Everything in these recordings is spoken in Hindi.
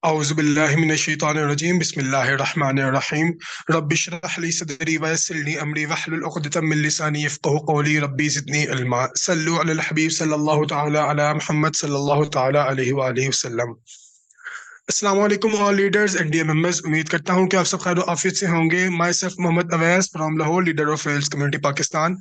औज़ुबिल्लाहि बिस्मिल्लाहिर्रहमानिर्रहीम रब्बिश्रह ली सदरी वयस्सिरली अमरी वहलुल उक़दतम मिन लिसानी यफ़क़हू क़ौली रब्बी ज़िदनी इल्मा सल्लु अलल हबीब सल्लल्लाहु तआला अला मुहम्मद सल्लल्लाहु तआला अलैहि व आलिहि वसल्लम। अस्सलाम वालेकुम all leaders and dear members, उम्मीद करता हूं कि आप सब खैर आफियत से होंगे। Myself Mohammad Awais from Lahore, leader of Wells community Pakistan.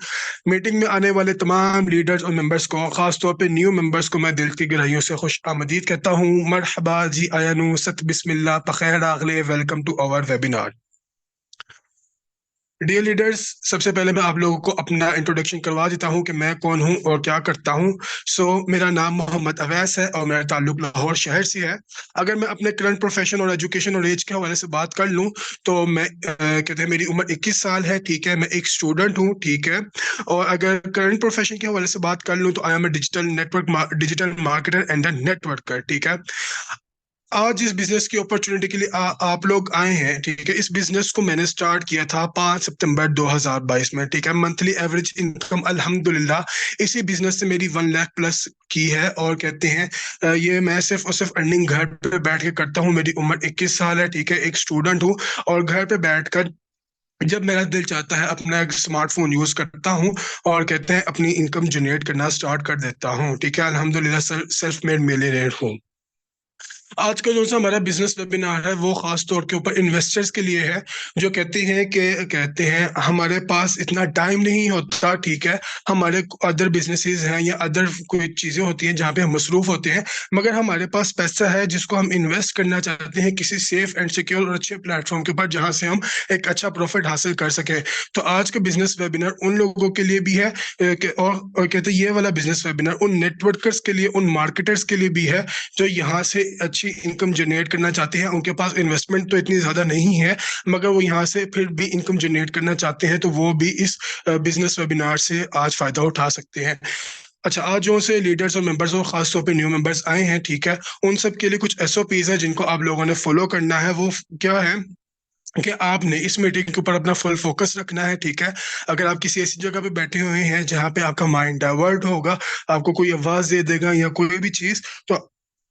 Meeting में आने वाले तमाम लीडर्स और मेंबर्स को, खास तौर पे न्यू मेंबर्स को मैं दिल की गहराइयों से खुश आमदीद कहता हूं। मरहबा जी, आयानू सत बिस्मिल्लाह पखैर आगले, welcome to our webinar. Dear leaders, सबसे पहले मैं आप लोगों को अपना इंट्रोडक्शन करवा देता हूं कि मैं कौन हूं और क्या करता हूं। मेरा नाम मोहम्मद अवैस है और मेरा ताल्लुक लाहौर शहर से है। अगर मैं अपने करंट प्रोफेशन और एजुकेशन और एज के हवाले से बात कर लूं तो मैं कहते हैं मेरी उम्र 21 साल है, ठीक है। मैं एक स्टूडेंट हूं, ठीक है। और अगर करंट प्रोफेशन के हवाले से बात कर लूं तो I am a digital marketer and networker, ठीक है। आज इस बिजनेस की अपॉर्चुनिटी के लिए आप लोग आए हैं, ठीक है। इस बिजनेस को मैंने स्टार्ट किया था 5 सितंबर 2022 में, ठीक है। मंथली एवरेज इनकम अल्हम्दुलिल्लाह इसी बिजनेस से मेरी 1 लाख प्लस की है। और कहते हैं ये मैं सिर्फ और सिर्फ अर्निंग घर पे बैठ के करता हूँ। मेरी उम्र 21 साल है, ठीक है। एक स्टूडेंट हूँ और घर पे बैठकर जब मेरा दिल चाहता है अपना एक स्मार्टफोन यूज करता हूँ और कहते हैं अपनी इनकम जनरेट करना स्टार्ट कर देता हूँ, ठीक है। अल्हम्दुलिल्लाह सेल्फ मेड मिलियनेयर हूँ। आज का जो सा हमारा बिजनेस वेबिनार है वो खास तौर के ऊपर इन्वेस्टर्स के लिए है, जो कहते हैं हमारे पास इतना टाइम नहीं होता, ठीक है। हमारे अदर बिजनेसेस हैं या अदर कोई चीजें होती हैं जहाँ पे हम मसरूफ होते हैं, मगर हमारे पास पैसा है जिसको हम इन्वेस्ट करना चाहते हैं किसी सेफ एंड सिक्योर और अच्छे प्लेटफॉर्म के ऊपर जहाँ से हम एक अच्छा प्रॉफिट हासिल कर सके। तो आज का बिजनेस वेबिनार उन लोगों के लिए भी है और कहते हैं ये वाला बिजनेस वेबिनार उन नेटवर्कर्स के लिए, उन मार्केटर्स के लिए भी है जो यहाँ से अच्छी इनकम जनरेट करना चाहते हैं। उनके पास इन्वेस्टमेंट तो इतनी ज्यादा नहीं है, मगर वो यहाँ से फिर भी इनकम जनरेट करना चाहते हैं, तो वो भी इस बिजनेस वेबिनार से आज फायदा उठा सकते हैं। अच्छा, आज जो से लीडर्स और मेंबर्स और खास तौर पे न्यू मेंबर्स आए हैं, ठीक है, उन सब के लिए कुछ एसओपीज है जिनको आप लोगों ने फॉलो करना है। वो क्या है कि आपने इस मीटिंग के ऊपर अपना फुल फोकस रखना है, ठीक है। अगर आप किसी ऐसी जगह पे बैठे हुए हैं जहाँ पे आपका माइंड डाइवर्ट होगा, आपको कोई आवाज दे देगा या कोई भी चीज, तो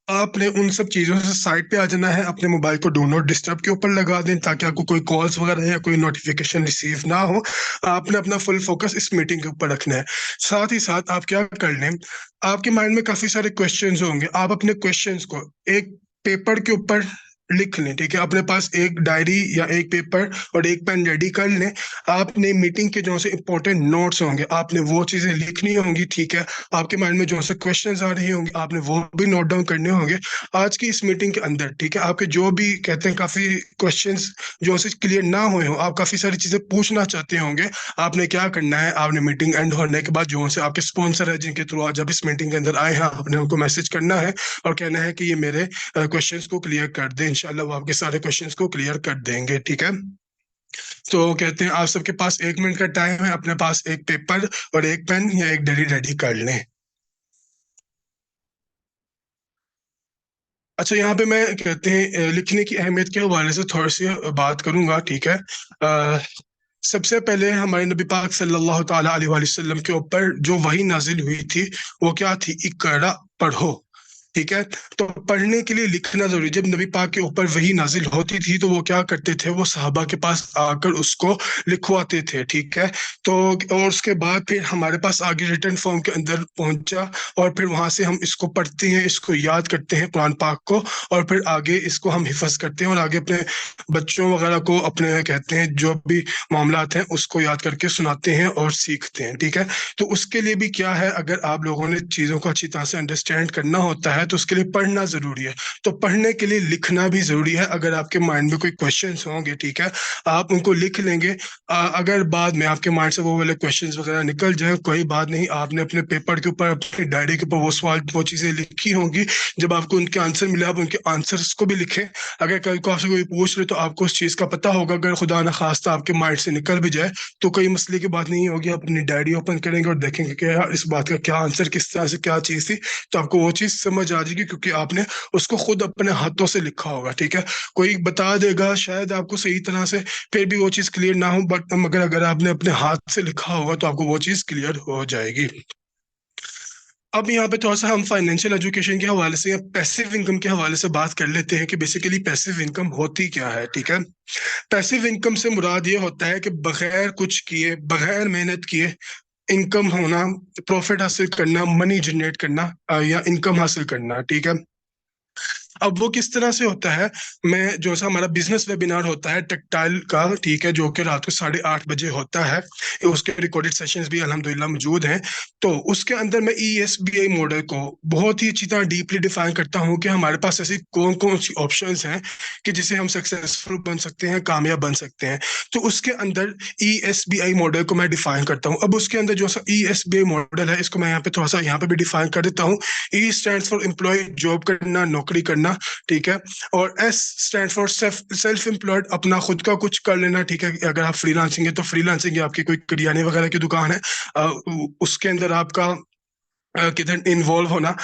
आपने उन सब चीजों से साइड पे आ जाना है। अपने मोबाइल को डू नॉट डिस्टर्ब के ऊपर लगा दें ताकि आपको कोई कॉल्स वगैरह या कोई नोटिफिकेशन रिसीव ना हो। आपने अपना फुल फोकस इस मीटिंग के ऊपर रखना है। साथ ही साथ आप क्या कर लें, आपके माइंड में काफी सारे क्वेश्चंस होंगे। आप अपने क्वेश्चंस को एक पेपर के ऊपर लिख लें, ठीक है। अपने पास एक डायरी या एक पेपर और एक पेन रेडी कर लें। आपने मीटिंग के जो से इंपॉर्टेंट नोट्स होंगे आपने वो चीजें लिखनी होंगी, ठीक है। आपके माइंड में जो से क्वेश्चंस आ रही होंगी आपने वो भी नोट डाउन करने होंगे आज की इस मीटिंग के अंदर, ठीक है। आपके जो भी कहते हैं काफी क्वेश्चंस जो से क्लियर ना हुए हो, आप काफी सारी चीजें पूछना चाहते होंगे, आपने क्या करना है, आपने मीटिंग एंड होने के बाद जो से आपके स्पॉन्सर है जिनके थ्रू आज आप इस मीटिंग के अंदर आए हैं, आपने उनको मैसेज करना है और कहना है कि ये मेरे क्वेश्चंस को क्लियर कर दें। इंशाल्लाह वो आपके सारे क्वेश्चंस को क्लियर कर देंगे, ठीक है। तो कहते हैं आप सबके पास 1 मिनट का टाइम है, अपने पास एक पेपर और एक पेन या एक डायरी रेडी कर लें। अच्छा, यहाँ पे मैं कहते हैं लिखने की अहमियत के हवाले से थोड़ी सी बात करूंगा, ठीक है। सबसे पहले हमारे नबी पाक सल्लल्लाहु ताला अलैहि वसल्लम के ऊपर जो वही नाजिल हुई थी वो क्या थी, इकरा, पढ़ो, ठीक है। तो पढ़ने के लिए लिखना जरूरी। जब नबी पाक के ऊपर वही नाजिल होती थी तो वो क्या करते थे, वो सहाबा के पास आकर उसको लिखवाते थे, ठीक है। तो और उसके बाद फिर हमारे पास आगे रिटर्न फॉर्म के अंदर पहुंचा और फिर वहां से हम इसको पढ़ते हैं, इसको याद करते हैं कुरान पाक को, और फिर आगे इसको हम हिफज करते हैं और आगे अपने बच्चों वगैरह को, अपने कहते हैं जो भी मामलात हैं उसको याद करके सुनाते हैं और सीखते हैं, ठीक है। तो उसके लिए भी क्या है, अगर आप लोगों ने चीजों को अच्छी तरह से अंडरस्टैंड करना होता है तो उसके लिए पढ़ना जरूरी है। तो पढ़ने के लिए लिखना भी जरूरी है। अगर आपके माइंड में कोई क्वेश्चंस होंगे, ठीक है, आप उनको लिख लेंगे। अगर बाद में आपके माइंड से वो वाले क्वेश्चंस वगैरह निकल जाए, कोई बात नहीं, आपने अपने पेपर के ऊपर, अपनी डायरी के ऊपर वो सवाल, वो चीजें लिखी होंगी। जब आपको उनके आंसर मिले आप उनके आंसर्स को भी लिखें। अगर कल को आपसे कोई पूछ रहे तो आपको उस चीज का पता होगा। अगर खुदा न खास्ता आपके माइंड से निकल भी जाए तो कोई मसले की बात नहीं होगी। आप अपनी डायरी ओपन करेंगे और देखेंगे कि यार इस बात का क्या आंसर, किस तरह से क्या चीज थी, तो आपको वो चीज समझ आ जाएगी क्योंकि आपने उसको खुद अपने हाथों से लिखा होगा, ठीक है। कोई बता देगा शायद आपको सही तरह से, फिर भी वो चीज क्लियर ना हो, बट मगर अगर आपने अपने हाथ से लिखा होगा तो आपको वो चीज क्लियर हो जाएगी। अब यहाँ पे थोड़ा सा हम फाइनेंशियल एजुकेशन के हवाले से या पैसिव इनकम के हवाले से बात कर लेते हैं कि बेसिकली पैसिव इनकम होती क्या है। ठीक है, पैसिव इनकम से मुराद ये होता है कि बगैर कुछ किए, बगैर मेहनत किए इनकम होना, प्रॉफिट हासिल करना, मनी जनरेट करना या इनकम हासिल करना। ठीक है, अब वो किस तरह से होता है, मैं जो सा हमारा बिजनेस वेबिनार होता है टेक्सटाइल का, ठीक है, जो कि रात को 8:30 बजे होता है, उसके रिकॉर्डेड सेशंस भी अल्हम्दुलिल्लाह मौजूद हैं। तो उसके अंदर मैं ESBI मॉडल को बहुत ही अच्छी तरह डीपली डिफाइन करता हूँ कि हमारे पास ऐसी कौन कौन सी ऑप्शंस हैं कि जिसे हम सक्सेसफुल बन सकते हैं, कामयाब बन सकते हैं। तो उसके अंदर ESBI मॉडल को मैं डिफाइन करता हूँ। अब उसके अंदर जो सा ESBI मॉडल है, इसको मैं यहाँ पे थोड़ा सा यहाँ पे भी डिफाइन कर देता हूँ। E stand for employ, job करना, नौकरी करना। ठीक है, और S stand for self employed, अपना खुद का कुछ कर लेना। ठीक है, अगर आप फ्रीलांसिंग है तो फ्रीलांसिंग, आपकी कोई करियाने वगैरह की दुकान है, उसके अंदर आपका किधर इन्वॉल्व होना।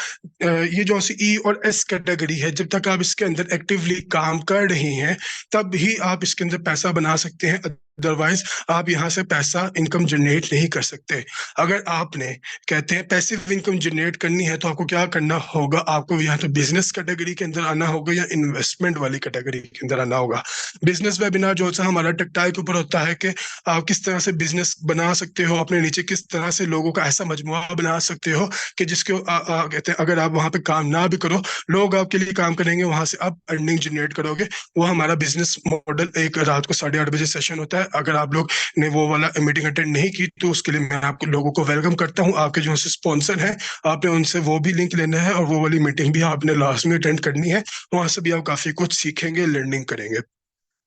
ये जो सी E और S कैटेगरी है, जब तक आप इसके अंदर एक्टिवली काम कर रही हैं तब ही आप इसके अंदर पैसा बना सकते हैं, अदरवाइज आप यहाँ से पैसा इनकम जनरेट नहीं कर सकते। अगर आपने कहते हैं पैसिव इनकम जनरेट करनी है तो आपको क्या करना होगा, आपको यहाँ तो बिजनेस कैटेगरी के अंदर आना होगा या इन्वेस्टमेंट वाली कैटेगरी के अंदर आना होगा। बिजनेस वेबिनार जो सा हमारा टेक्सटाइल के ऊपर होता है कि आप किस तरह से बिजनेस बना सकते हो, अपने नीचे किस तरह से लोगों का ऐसा मजमुआ बना सकते हो कि जिसके कहते हैं अगर आप वहां पे काम ना भी करो, लोग आपके लिए काम करेंगे, वहां से आप अर्निंग जनरेट करोगे। वो हमारा बिजनेस मॉडल एक रात को 8:30 बजे सेशन होता है। अगर आप लोग ने वो वाला मीटिंग अटेंड नहीं की तो उसके लिए मैं आपको लोगों को वेलकम करता हूँ। आपके जो स्पॉन्सर हैं, आपने उनसे वो भी लिंक लेना है और वो वाली मीटिंग भी आपने लास्ट में अटेंड करनी है। वहां से भी आप काफी कुछ सीखेंगे, लर्निंग करेंगे।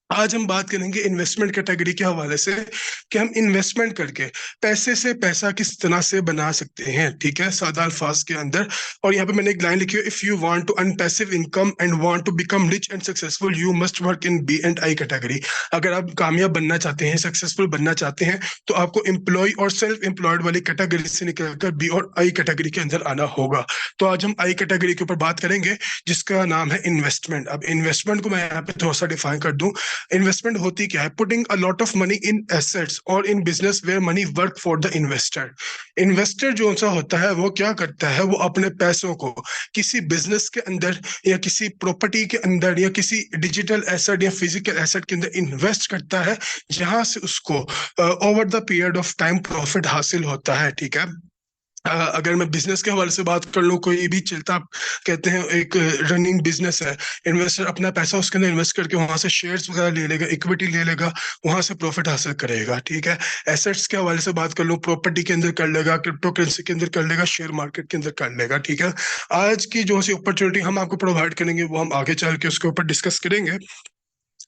आज हम बात करेंगे इन्वेस्टमेंट कैटेगरी के हवाले से कि हम इन्वेस्टमेंट करके पैसे से पैसा किस तरह से बना सकते हैं। ठीक है, सादा अल्फाज के अंदर। और यहाँ पे मैंने एक लाइन लिखी है, if you want to earn passive income and want to become rich and successful you must work in B&I category. अगर आप कामयाब बनना चाहते हैं, सक्सेसफुल बनना चाहते हैं, तो आपको एम्प्लॉय और सेल्फ एम्प्लॉयड वाली कैटेगरी से निकलकर B और I कैटेगरी के अंदर आना होगा। तो आज हम I कैटेगरी के ऊपर बात करेंगे जिसका नाम है इन्वेस्टमेंट। अब इन्वेस्टमेंट को मैं यहाँ पे थोड़ा सा डिफाइन कर दूं। इन्वेस्टमेंट होती क्या है, putting a lot of money in assets और in business where money work for the investor. Investor जो सा होता है वो क्या करता है, वो अपने पैसों को किसी बिजनेस के अंदर या किसी प्रॉपर्टी के अंदर या किसी डिजिटल एसेट या फिजिकल एसेट के अंदर इन्वेस्ट करता है, जहां से उसको over the period of time profit हासिल होता है। ठीक है, अगर मैं बिजनेस के हवाले से बात कर लूँ, कोई भी चलता कहते हैं एक रनिंग बिजनेस है, इन्वेस्टर अपना पैसा उसके अंदर इन्वेस्ट करके वहां से शेयर्स वगैरह ले लेगा, इक्विटी ले लेगा, वहां से प्रॉफिट हासिल करेगा। ठीक है, एसेट्स के हवाले से बात कर लूँ, प्रॉपर्टी के अंदर कर लेगा, क्रिप्टो करेंसी के अंदर कर लेगा, शेयर मार्केट के अंदर कर लेगा। ठीक है, आज की जो सी अपॉर्चुनिटी हम आपको प्रोवाइड करेंगे वो हम आगे चल के उसके ऊपर डिस्कस करेंगे।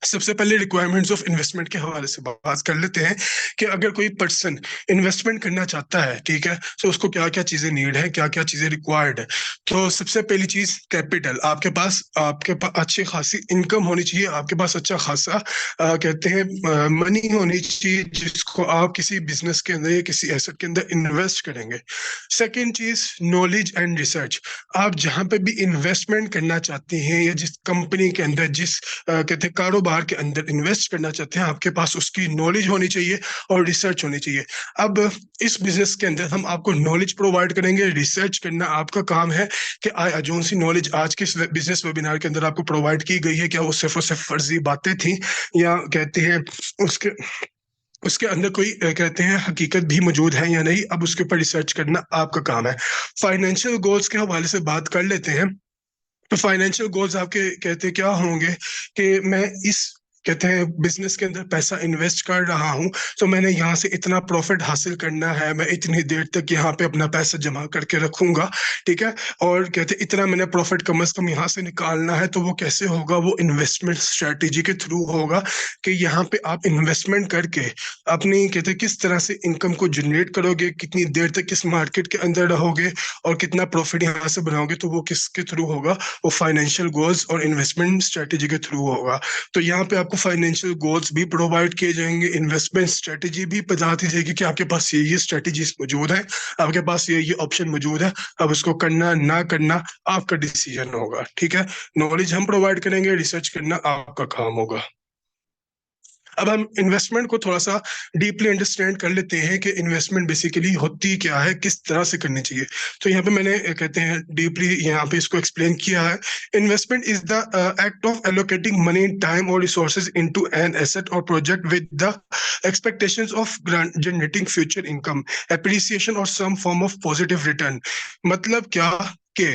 सबसे पहले रिक्वायरमेंट्स ऑफ इन्वेस्टमेंट के हवाले से बात कर लेते हैं कि अगर कोई पर्सन इन्वेस्टमेंट करना चाहता है, ठीक है, तो उसको क्या क्या चीजें नीड है, क्या क्या चीजें रिक्वायर्ड है। तो सबसे पहली चीज कैपिटल, आपके पास अच्छी खासी इनकम होनी चाहिए, आपके पास अच्छा खासा कहते हैं मनी होनी चाहिए जिसको आप किसी बिजनेस के अंदर या किसी एसेट के अंदर इन्वेस्ट करेंगे। सेकेंड चीज नॉलेज एंड रिसर्च। आप जहां पे भी इन्वेस्टमेंट करना चाहते हैं या जिस कंपनी के अंदर, जिस कहते हैं कारोबार के अंदर इन्वेस्ट करना चाहते हैं, आपके पास उसकी नॉलेज होनी चाहिए और रिसर्च होनी चाहिए। अब इस बिजनेस के अंदर हम आपको नॉलेज प्रोवाइड करेंगे, रिसर्च करना आपका काम है कि जो सी नॉलेज आज के बिजनेस वेबिनार के अंदर आपको प्रोवाइड की गई है, क्या वो सिर्फ और सिर्फ फर्जी बातें थी या कहते हैं उसके उसके अंदर कोई कहते हैं हकीकत भी मौजूद है या नहीं। अब उसके ऊपर रिसर्च करना आपका काम है। फाइनेंशियल गोल्स के हवाले से बात कर लेते हैं। तो फाइनेंशियल गोल्स आपके कहते हैं क्या होंगे कि मैं इस कहते हैं बिजनेस के अंदर पैसा इन्वेस्ट कर रहा हूं, तो मैंने यहाँ से इतना प्रॉफिट हासिल करना है, मैं इतनी देर तक यहाँ पे अपना पैसा जमा करके रखूंगा। ठीक है, और कहते हैं इतना मैंने प्रॉफिट कम से कम यहाँ से निकालना है। तो वो कैसे होगा, वो इन्वेस्टमेंट स्ट्रेटेजी के थ्रू होगा कि यहाँ पे आप इन्वेस्टमेंट करके अपनी कहते हैं किस तरह से इनकम को जनरेट करोगे, कितनी देर तक किस मार्केट के अंदर रहोगे और कितना प्रॉफिट यहाँ से बनाओगे। तो वो किसके थ्रू होगा, वो फाइनेंशियल गोल्स और इन्वेस्टमेंट स्ट्रेटेजी के थ्रू होगा। तो यहाँ पे आपको फाइनेंशियल गोल्स भी प्रोवाइड किए जाएंगे, इन्वेस्टमेंट स्ट्रेटेजी भी बता दी जाएगी कि आपके पास ये स्ट्रेटेजीज मौजूद है, आपके पास ये ऑप्शन मौजूद है। अब उसको करना ना करना आपका डिसीजन होगा। ठीक है, नॉलेज हम प्रोवाइड करेंगे, रिसर्च करना आपका काम होगा। अब हम इन्वेस्टमेंट को थोड़ा सा डीपली अंडरस्टैंड कर लेते हैं कि इन्वेस्टमेंट बेसिकली होती क्या है, किस तरह से करनी चाहिए। तो यहाँ पे मैंने कहते हैं डीपली यहाँ पे इसको एक्सप्लेन किया है। Investment is the act of allocating money, time और रिसोर्सेज इनटू एन एसेट और project with the expectations of generating future income, appreciation और some form of positive return। मतलब क्या कि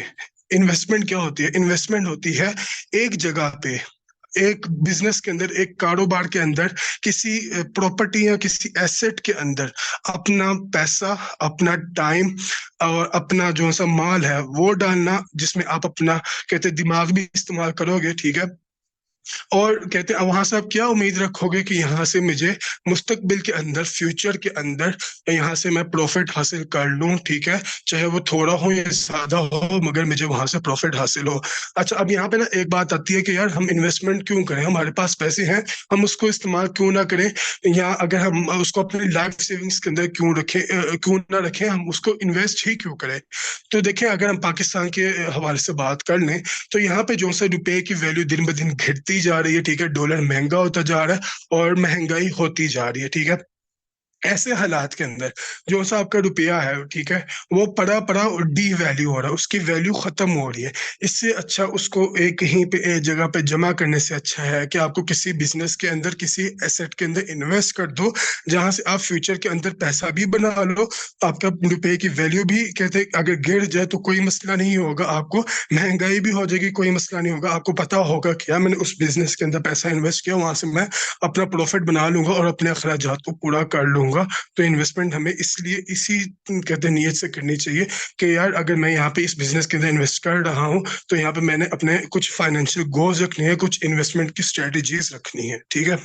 इन्वेस्टमेंट क्या होती है? इन्वेस्टमेंट होती है एक जगह पे, एक बिजनेस के अंदर, एक कारोबार के अंदर, किसी प्रॉपर्टी या किसी एसेट के अंदर अपना पैसा, अपना टाइम और अपना जो सा माल है वो डालना, जिसमें आप अपना कहते हैं दिमाग भी इस्तेमाल करोगे, ठीक है। और कहते हैं वहां से आप क्या उम्मीद रखोगे कि यहाँ से मुझे मुस्तकबिल के अंदर, फ्यूचर के अंदर यहाँ से मैं प्रॉफिट हासिल कर लूं, ठीक है, चाहे वो थोड़ा हो या ज्यादा हो, मगर मुझे वहां से प्रॉफिट हासिल हो। अच्छा, अब यहाँ पे ना एक बात आती है कि यार हम इन्वेस्टमेंट क्यों करें? हमारे पास पैसे हैं, हम उसको इस्तेमाल क्यों ना करें, या अगर हम उसको अपनी लाइफ सेविंग्स के अंदर क्यों रखें, क्यों ना रखें, हम उसको इन्वेस्ट ही क्यों करें? तो देखें, अगर हम पाकिस्तान के हवाले से बात कर लें तो यहाँ पे जो सा रुपए की वैल्यू दिन ब दिन घटती जा रही है, ठीक है, डॉलर महंगा होता जा रहा है और महंगाई होती जा रही है, ठीक है। ऐसे हालात के अंदर जो सा आपका रुपया है, ठीक है, वो पड़ा पड़ा और डी वैल्यू हो रहा है, उसकी वैल्यू खत्म हो रही है। इससे अच्छा उसको एक कहीं पे एक जगह पे जमा करने से अच्छा है कि आपको किसी बिजनेस के अंदर, किसी एसेट के अंदर इन्वेस्ट कर दो, जहां से आप फ्यूचर के अंदर पैसा भी बना लो, आपका रुपये की वैल्यू भी कहते हैं अगर गिर जाए तो कोई मसला नहीं होगा आपको, महंगाई भी हो जाएगी, कोई मसला नहीं होगा, आपको पता होगा क्या मैंने उस बिजनेस के अंदर पैसा इन्वेस्ट किया, वहां से मैं अपना प्रॉफिट बना लूंगा और अपने अखराजात को पूरा कर लूंगा। तो इन्वेस्टमेंट हमें इसलिए इसी कहते हैं नीयत से करनी चाहिए कि यार अगर मैं यहाँ पे इस बिजनेस के अंदर इन्वेस्ट कर रहा हूँ तो यहाँ पे मैंने अपने कुछ फाइनेंशियल गोल्स रखने हैं, कुछ इन्वेस्टमेंट की स्ट्रेटेजीज रखनी है, ठीक है।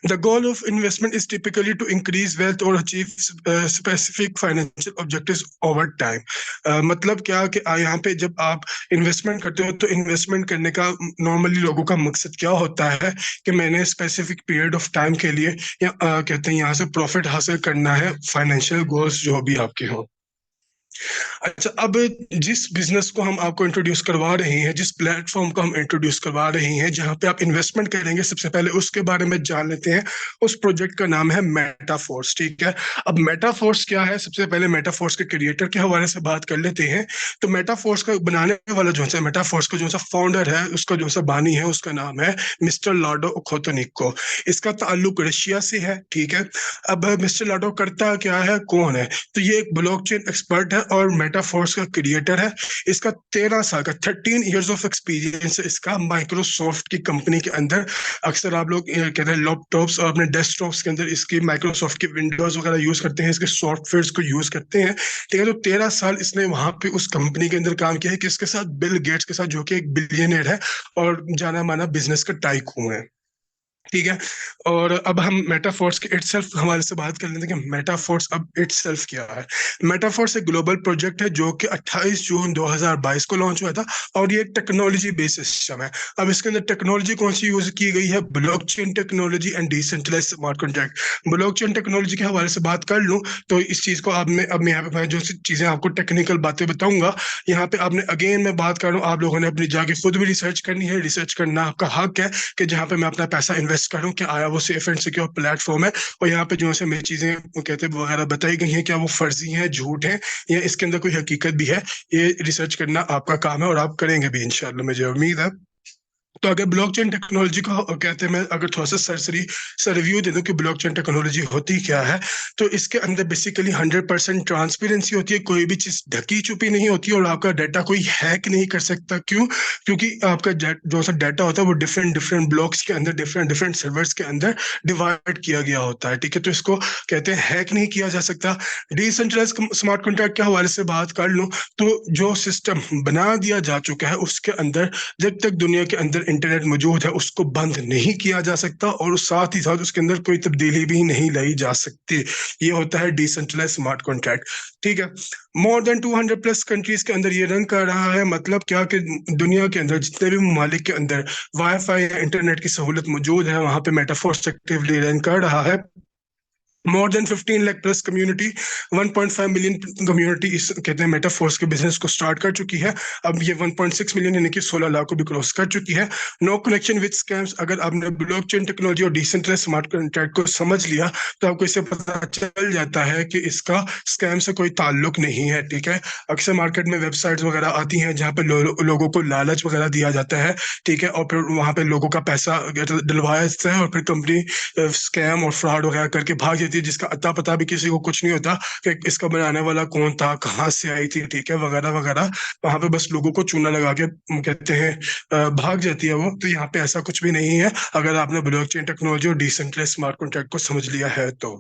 The goal of investment is typically to increase wealth or achieve specific financial objectives over time। मतलब क्या कि यहाँ पे जब आप इन्वेस्टमेंट करते हो तो इन्वेस्टमेंट करने का नॉर्मली लोगों का मकसद क्या होता है कि मैंने स्पेसिफिक पीरियड ऑफ टाइम के लिए या कहते हैं यहाँ से प्रॉफिट हासिल करना है, फाइनेंशियल गोल्स जो भी आपके हों। अच्छा, अब जिस बिजनेस को हम आपको इंट्रोड्यूस करवा रहे हैं, जिस प्लेटफॉर्म को हम इंट्रोड्यूस करवा रहे हैं जहां पे आप इन्वेस्टमेंट करेंगे, सबसे पहले उसके बारे में जान लेते हैं। उस प्रोजेक्ट का नाम है मेटाफोर्स, ठीक है। अब मेटाफोर्स क्या है? सबसे पहले मेटाफोर्स के क्रिएटर के हवाले से बात कर लेते हैं। तो मेटाफोर्स का बनाने वाला जो है, मेटाफोर्स का जो सा फाउंडर है, उसका जो सा बानी है, उसका नाम है मिस्टर लाडो ओखोतोनिको। इसका ताल्लुक रशिया से है, ठीक है। अब मिस्टर लाडो करता क्या है, कौन है? तो ये एक ब्लॉकचेन एक्सपर्ट है और मेटाफोर्स का क्रिएटर है। इसका 13 साल का 13 इयर्स ऑफ एक्सपीरियंस है इसका माइक्रोसॉफ्ट की कंपनी के अंदर। अक्सर आप लोग कहते हैं लैपटॉप्स और अपने डेस्कटॉप्स के अंदर इसकी माइक्रोसॉफ्ट की विंडोज वगैरह यूज करते हैं, इसके सॉफ्टवेयर को यूज करते हैं, ठीक है। तो 13 साल इसने वहां पे उस कंपनी के अंदर काम किया है, किसके साथ? बिल गेट्स के साथ, जो कि एक बिलियनर है और जाना माना बिजनेस का टाइकून है, ठीक है। और अब हम मेटाफोर्स के इटसेल्फ हमारे से बात कर लेते हैं कि मेटाफोर्स अब इटसेल्फ क्या है। मेटाफोर्स एक ग्लोबल प्रोजेक्ट है जो कि 28 जून 2022 को लॉन्च हुआ था और ये एक टेक्नोलॉजी बेस्ड सिस्टम है। अब इसके अंदर टेक्नोलॉजी कौन सी यूज की गई है? Blockchain technology and decentralised smart contract. Blockchain technology के हवाले से बात कर लूं तो इस चीज को अब मैं यहाँ पे जो चीजें आपको टेक्निकल बातें बताऊंगा, यहाँ पे आपने अगेन मैं बात कर रहा हूँ, आप लोगों ने अपनी जाके खुद भी रिसर्च करनी है, रिसर्च करना आपका हक है कि जहाँ पे मैं अपना पैसा इन्वेस्ट करूं क्या आया वो सेफ एंड सिक्योर प्लेटफॉर्म है, और यहाँ पे जो है मेरी चीजें कहते हैं वगैरह बताई गई हैं, क्या वो फर्जी हैं, झूठ है, या इसके अंदर कोई हकीकत भी है, ये रिसर्च करना आपका काम है और आप करेंगे भी इंशाल्लाह, मुझे उम्मीद है। तो अगर ब्लॉकचेन टेक्नोलॉजी को कहते हैं, मैं अगर थोड़ा सा सरसरी सा रिव्यू दे दूं कि ब्लॉकचेन टेक्नोलॉजी होती क्या है, तो इसके अंदर बेसिकली 100% ट्रांसपेरेंसी होती है, कोई भी चीज ढकी छुपी नहीं होती और आपका डाटा कोई हैक नहीं कर सकता। क्यों? क्योंकि आपका जो सा डाटा होता है वो डिफरेंट डिफरेंट ब्लॉक्स के अंदर, डिफरेंट डिफरेंट सर्वर्स के अंदर डिवाइड किया गया होता है, ठीक है। तो इसको कहते हैं हैक नहीं किया जा सकता। डिसेंट्रलाइज स्मार्ट कॉन्ट्रैक्ट के हवाले से बात कर लूं तो जो सिस्टम बना दिया जा चुका है उसके अंदर जब तक दुनिया के अंदर इंटरनेट मौजूद है उसको बंद नहीं किया जा सकता और साथ ही साथ उसके अंदर कोई तब्दीली भी नहीं लाई जा सकती। ये होता है डिसेंट्रलाइज स्मार्ट कॉन्ट्रैक्ट, ठीक है। मोर देन 200 प्लस कंट्रीज के अंदर ये रन कर रहा है। मतलब क्या कि दुनिया के अंदर जितने भी ममालिक के अंदर वाईफाई या इंटरनेट की सहूलत मौजूद है वहां पे मेटाफोर्स एक्टिवली रन कर रहा है। More than 15 lakh plus community, 1.5 million community इस कहते हैं मेटाफोर्स के बिजनेस को स्टार्ट कर चुकी है। अब ये 1.6 मिलियन यानी कि 16 लाख को भी क्रॉस कर चुकी है। No connection with scams. अगर आपने ब्लॉकचेन टेक्नोलॉजी और डिसेंट्रलाइज्ड स्मार्ट कॉन्ट्रैक्ट को समझ लिया तो आपको इससे पता चल जाता है कि इसका स्कैम से कोई ताल्लुक नहीं है। ठीक है, अक्सर मार्केट में वेबसाइट्स वगैरह आती हैं जहाँ पे लोगों को लालच वगैरह दिया जाता है। ठीक है, और फिर वहां पे लोगों का पैसा डलवाया जाता है और फिर कंपनी स्कैम और फ्रॉड वगैरह करके भाग जाती है, जिसका अता पता भी किसी को कुछ नहीं होता कि इसका बनाने वाला कौन था, कहाँ से आई थी। ठीक है, वगैरह वगैरह। वहां पे बस लोगों को चूना लगा के कहते हैं भाग जाती है वो। तो यहाँ पे ऐसा कुछ भी नहीं है अगर आपने ब्लॉकचेन टेक्नोलॉजी और डिसेंट्रलाइज्ड स्मार्ट कॉन्ट्रैक्ट को समझ लिया है तो।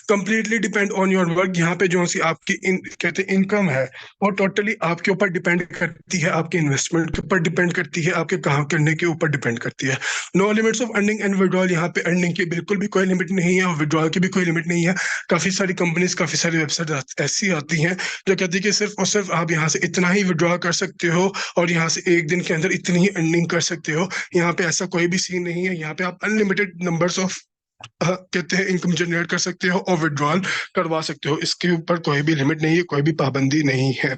Completely depend on your work. यहाँ पे जो सी आपकी कहते हैं इनकम है वो टोटली आपके ऊपर डिपेंड करती है, आपके इन्वेस्टमेंट के ऊपर डिपेंड करती है, आपके काम करने के ऊपर डिपेंड करती है। No limits of earning and withdrawal. यहाँ पे अर्निंग की बिल्कुल भी कोई लिमिट नहीं है और विड्रॉल की भी कोई लिमिट नहीं है। काफी सारी कंपनीज, काफी सारी वेबसाइट ऐसी आती हैं जो कहती है कि सिर्फ और सिर्फ आप यहाँ से इतना ही विड्रॉ कर सकते हो और यहाँ से एक दिन के अंदर इतनी ही अर्निंग कर सकते हो। यहाँ पे ऐसा कोई भी सीन नहीं है। यहाँ पे आप अनलिमिटेड नंबर्स ऑफ कहते हैं इनकम जनरेट कर सकते हो और विड्रॉल करवा सकते हो। इसके ऊपर कोई भी लिमिट नहीं है, कोई भी पाबंदी नहीं है।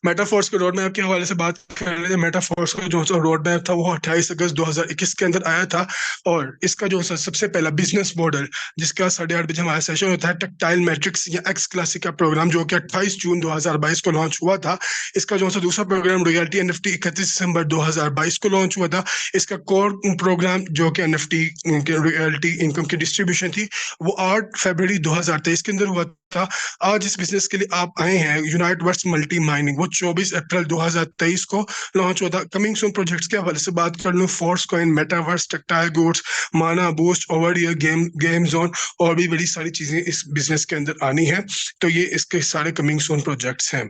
मेटाफोर्स के रोड मैप के हवाले से बात कर रहे थे। मेटाफोर्स का जो रोड मैप था वो 28 अगस्त 2021 के अंदर आया था और इसका जो सबसे पहला बिजनेस मॉडल, जिसका 8:30 बजे हमारा सेशन होता है, टेक्टाइल मैट्रिक्स या एक्स क्लासिक का प्रोग्राम, जो कि 28 जून 2022 को लॉन्च हुआ था। इसका जो दूसरा प्रोग्राम रॉयल्टी एनएफटी 31 दिसंबर 2022 को लॉन्च हुआ था। इसका कोर प्रोग्राम जो कि एनएफटी रॉयल्टी इनकम की डिस्ट्रीब्यूशन थी वो 8 फरवरी 2023 के अंदर हुआ था। आज इस बिजनेस के लिए आप आए हैं यूनाइट वर्स मल्टी माइनिंग, वो 24 अप्रैल 2023 को लॉन्च हुआ था। कमिंग सून प्रोजेक्ट्स के हवाले से बात कर लूं, force coin, metaverse, textile goods, माना boost, over year game zone और भी बड़ी सारी चीजें इस बिजनेस के अंदर आनी है। तो ये इसके सारे कमिंग सून प्रोजेक्ट्स हैं।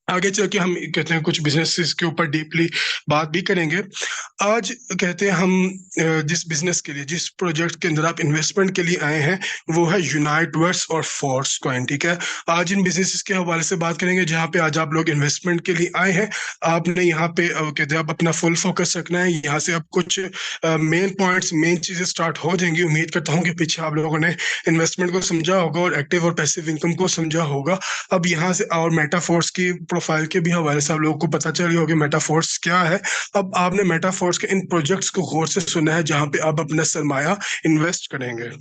आगे चल के हम कहते हैं कुछ बिजनेसेस के ऊपर डीपली बात भी करेंगे। आज कहते हैं हम जिस बिजनेस के लिए, जिस प्रोजेक्ट के अंदर आप इन्वेस्टमेंट के लिए आए हैं वो है यूनाइटवर्स और फोर्स कॉइन। ठीक है, आज इन बिजनेसेस के हवाले से बात करेंगे जहाँ पे आज आप लोग इन्वेस्टमेंट के लिए आए हैं। आपने यहाँ पे कहते हैं आप अपना फुल फोकस रखना है। यहाँ से अब कुछ मेन पॉइंट्स, मेन चीजें स्टार्ट हो जाएंगी। उम्मीद करता हूँ कि पीछे आप लोगों ने इन्वेस्टमेंट को समझा होगा और एक्टिव और पैसिव इनकम को समझा होगा। अब यहाँ से और मेटाफोर्स की प्रोफाइल के भी हवाले से आप लोगों को पता चल गया होगा मेटाफोर्स क्या है। अब आपने मेटाफोर्स के इन प्रोजेक्ट्स को गौर से सुना है जहां पे आप अपना सरमाया इन्वेस्ट करेंगे।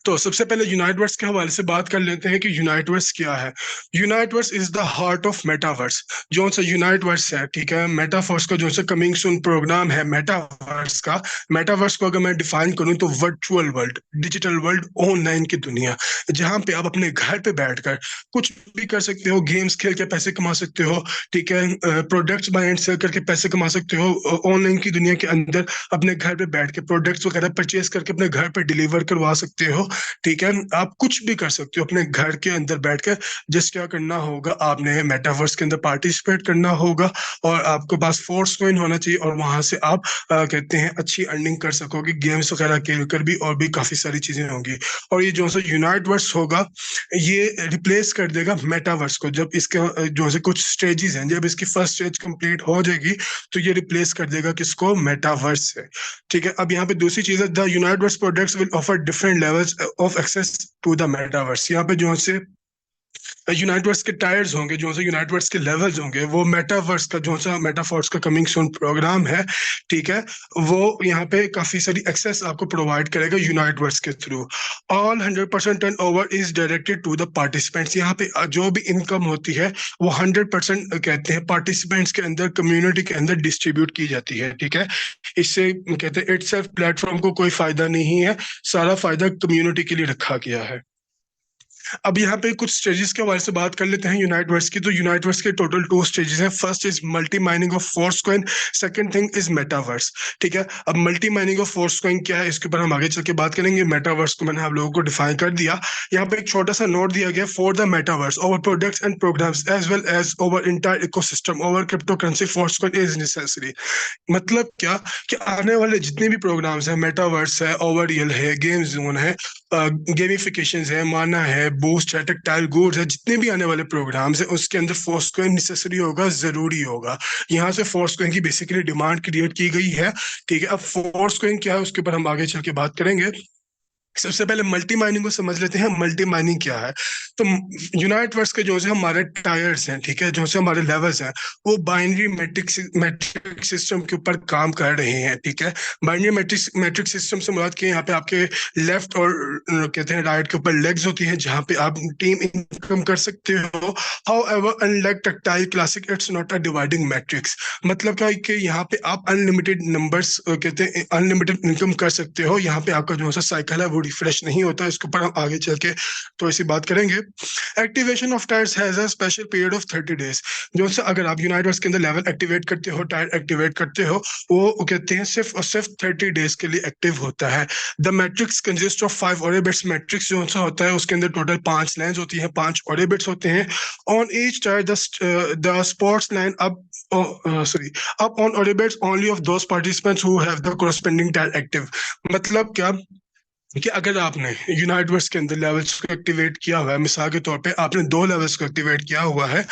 तो सबसे पहले यूनाइटवर्स के हवाले से बात कर लेते हैं कि यूनाइटवर्स क्या है। Uniteverse is the heart of metaverse. जो सा यूनाइटवर्स है, ठीक है, मेटावर्स का जो सा कमिंग सून प्रोग्राम है मेटावर्स का। मेटावर्स को अगर मैं डिफाइन करूं तो virtual world, digital world, online की दुनिया, जहां पे आप अपने घर पे बैठकर कुछ भी कर सकते हो। गेम्स खेल के पैसे कमा सकते हो, ठीक है, प्रोडक्ट्स बाय एंड सेल करके पैसे कमा सकते हो। ऑनलाइन की दुनिया के अंदर अपने घर पे बैठ के प्रोडक्ट्स वगैरह परचेज करके अपने घर पे डिलीवर करवा सकते हो। ठीक है, आप कुछ भी कर सकते हो अपने घर के अंदर बैठकर। जस्ट क्या करना होगा, आपने मेटावर्स के अंदर पार्टिसिपेट करना होगा और आपके पास फोर्स कॉइन होना चाहिए और वहां से आप कहते हैं अच्छी अर्निंग कर सकोगे, गेम्स वगैरह खेल कर भी, और भी काफी सारी चीजें होंगी। और ये जो सा यूनाइटवर्स होगा ये रिप्लेस कर देगा मेटावर्स को। जब इसके जो से कुछ स्टेजेस हैं, जब इसकी फर्स्ट स्टेज कंप्लीट हो जाएगी तो ये रिप्लेस कर देगा किसको, मेटावर्स से। ठीक है, अब यहाँ पे दूसरी चीज है, the Uniteverse products will offer different levels of access to the metaverse. यहाँ पे जो से यूनाइटवर्स के टायर्स होंगे, जो से यूनाइटवर्स के लेवल्स होंगे, वो मेटावर्स का जो सा मेटाफोर्स का कमिंग सून प्रोग्राम है, ठीक है, वो यहाँ पे काफी सारी एक्सेस आपको प्रोवाइड करेगा यूनाइटवर्स के through. All 100% turn over is directed to the participants. यहाँ पे जो भी इनकम होती है वो 100% कहते हैं पार्टिसिपेंट्स के अंदर, कम्युनिटी के अंदर डिस्ट्रीब्यूट की जाती है। ठीक है, इससे कहते हैं इट्सेल्फ प्लेटफॉर्म को कोई फायदा नहीं है, सारा फायदा कम्युनिटी के लिए रखा गया है। अब यहाँ पे कुछ स्टेजेस के हवाले से बात कर लेते हैं यूनाइटवर्स की। तो यूनाइटवर्स के टोटल 2 स्टेजेस हैं। First is multi mining of force coin, second thing is metaverse. ठीक है, अब multi mining of force coin क्या है इसके ऊपर हम आगे चल के बात करेंगे। मेटावर्स को मैंने आप लोगों को डिफाइन कर दिया। यहाँ पे एक छोटा सा नोट दिया गया, for the metaverse over products and programs as well as over entire ecosystem over crypto currency force coin is necessary. मतलब क्या कि आने वाले जितने भी प्रोग्राम्स हैं, मेटावर्स है, ओवर रियल है, गेम जोन है, गेमिफिकेशन है, माना है, बूस्ट है, टेक्टाइल गुड्स है, जितने भी आने वाले प्रोग्राम्स हैं उसके अंदर फोर्स कॉइन नेसेसरी होगा, जरूरी होगा। यहाँ से फोर्स कॉइन की बेसिकली डिमांड क्रिएट की गई है। ठीक है, अब फोर्स कॉइन क्या है उसके ऊपर हम आगे चल के बात करेंगे। सबसे पहले मल्टी माइनिंग को समझ लेते हैं। मल्टी माइनिंग क्या है? तो यूनाइट वर्स के जो से हमारे टायर्स हैं, ठीक है, जो से हमारे लेवल्स हैं, वो बाइनरी मैट्रिक सिस्टम के ऊपर काम कर रहे हैं, ठीक है। बाइनरी मैट्रिक सिस्टम से मुराद कि यहाँ पे आपके लेफ्ट और कहते हैं राइट के ऊपर लेग्स होती हैं जहाँ पे आप टीम इनकम कर सकते हो। How ever unlike tactile classic it's not a dividing matrix. मतलब क्या है कि यहाँ पे आप अनलिमिटेड नंबर्स कहते हैं अनलिमिटेड इनकम कर सकते हो। यहाँ पे आपका जो सा साइकिल है वो रिफ्रेश नहीं होता। इसके ऊपर हम आगे चल के तो ऐसी बात करेंगे। Activation of tyres has a special period of 30 days. जो सा अगर आप यूनाइटवर्स के अंदर लेवल एक्टिवेट करते हो, टायर एक्टिवेट करते हो, वो कहते हैं सिर्फ और सिर्फ 30 डेज के लिए एक्टिव होता है। The matrix consist of 5 orbits. Matrix जो सा होता है उसके अंदर टोटल 5 लाइंस होती हैं, 5 ऑरेबिट्स होते हैं। On each tyre the sports line up sorry, up on orbits only of those participants who have the corresponding tile active। मतलब क्या कि अगर आपने यूनाइटवर्स के अंदर लेवल्स को एक्टिवेट किया हुआ है, मिसाल के तौर पे आपने 2 लेवल्स को एक्टिवेट किया हुआ है,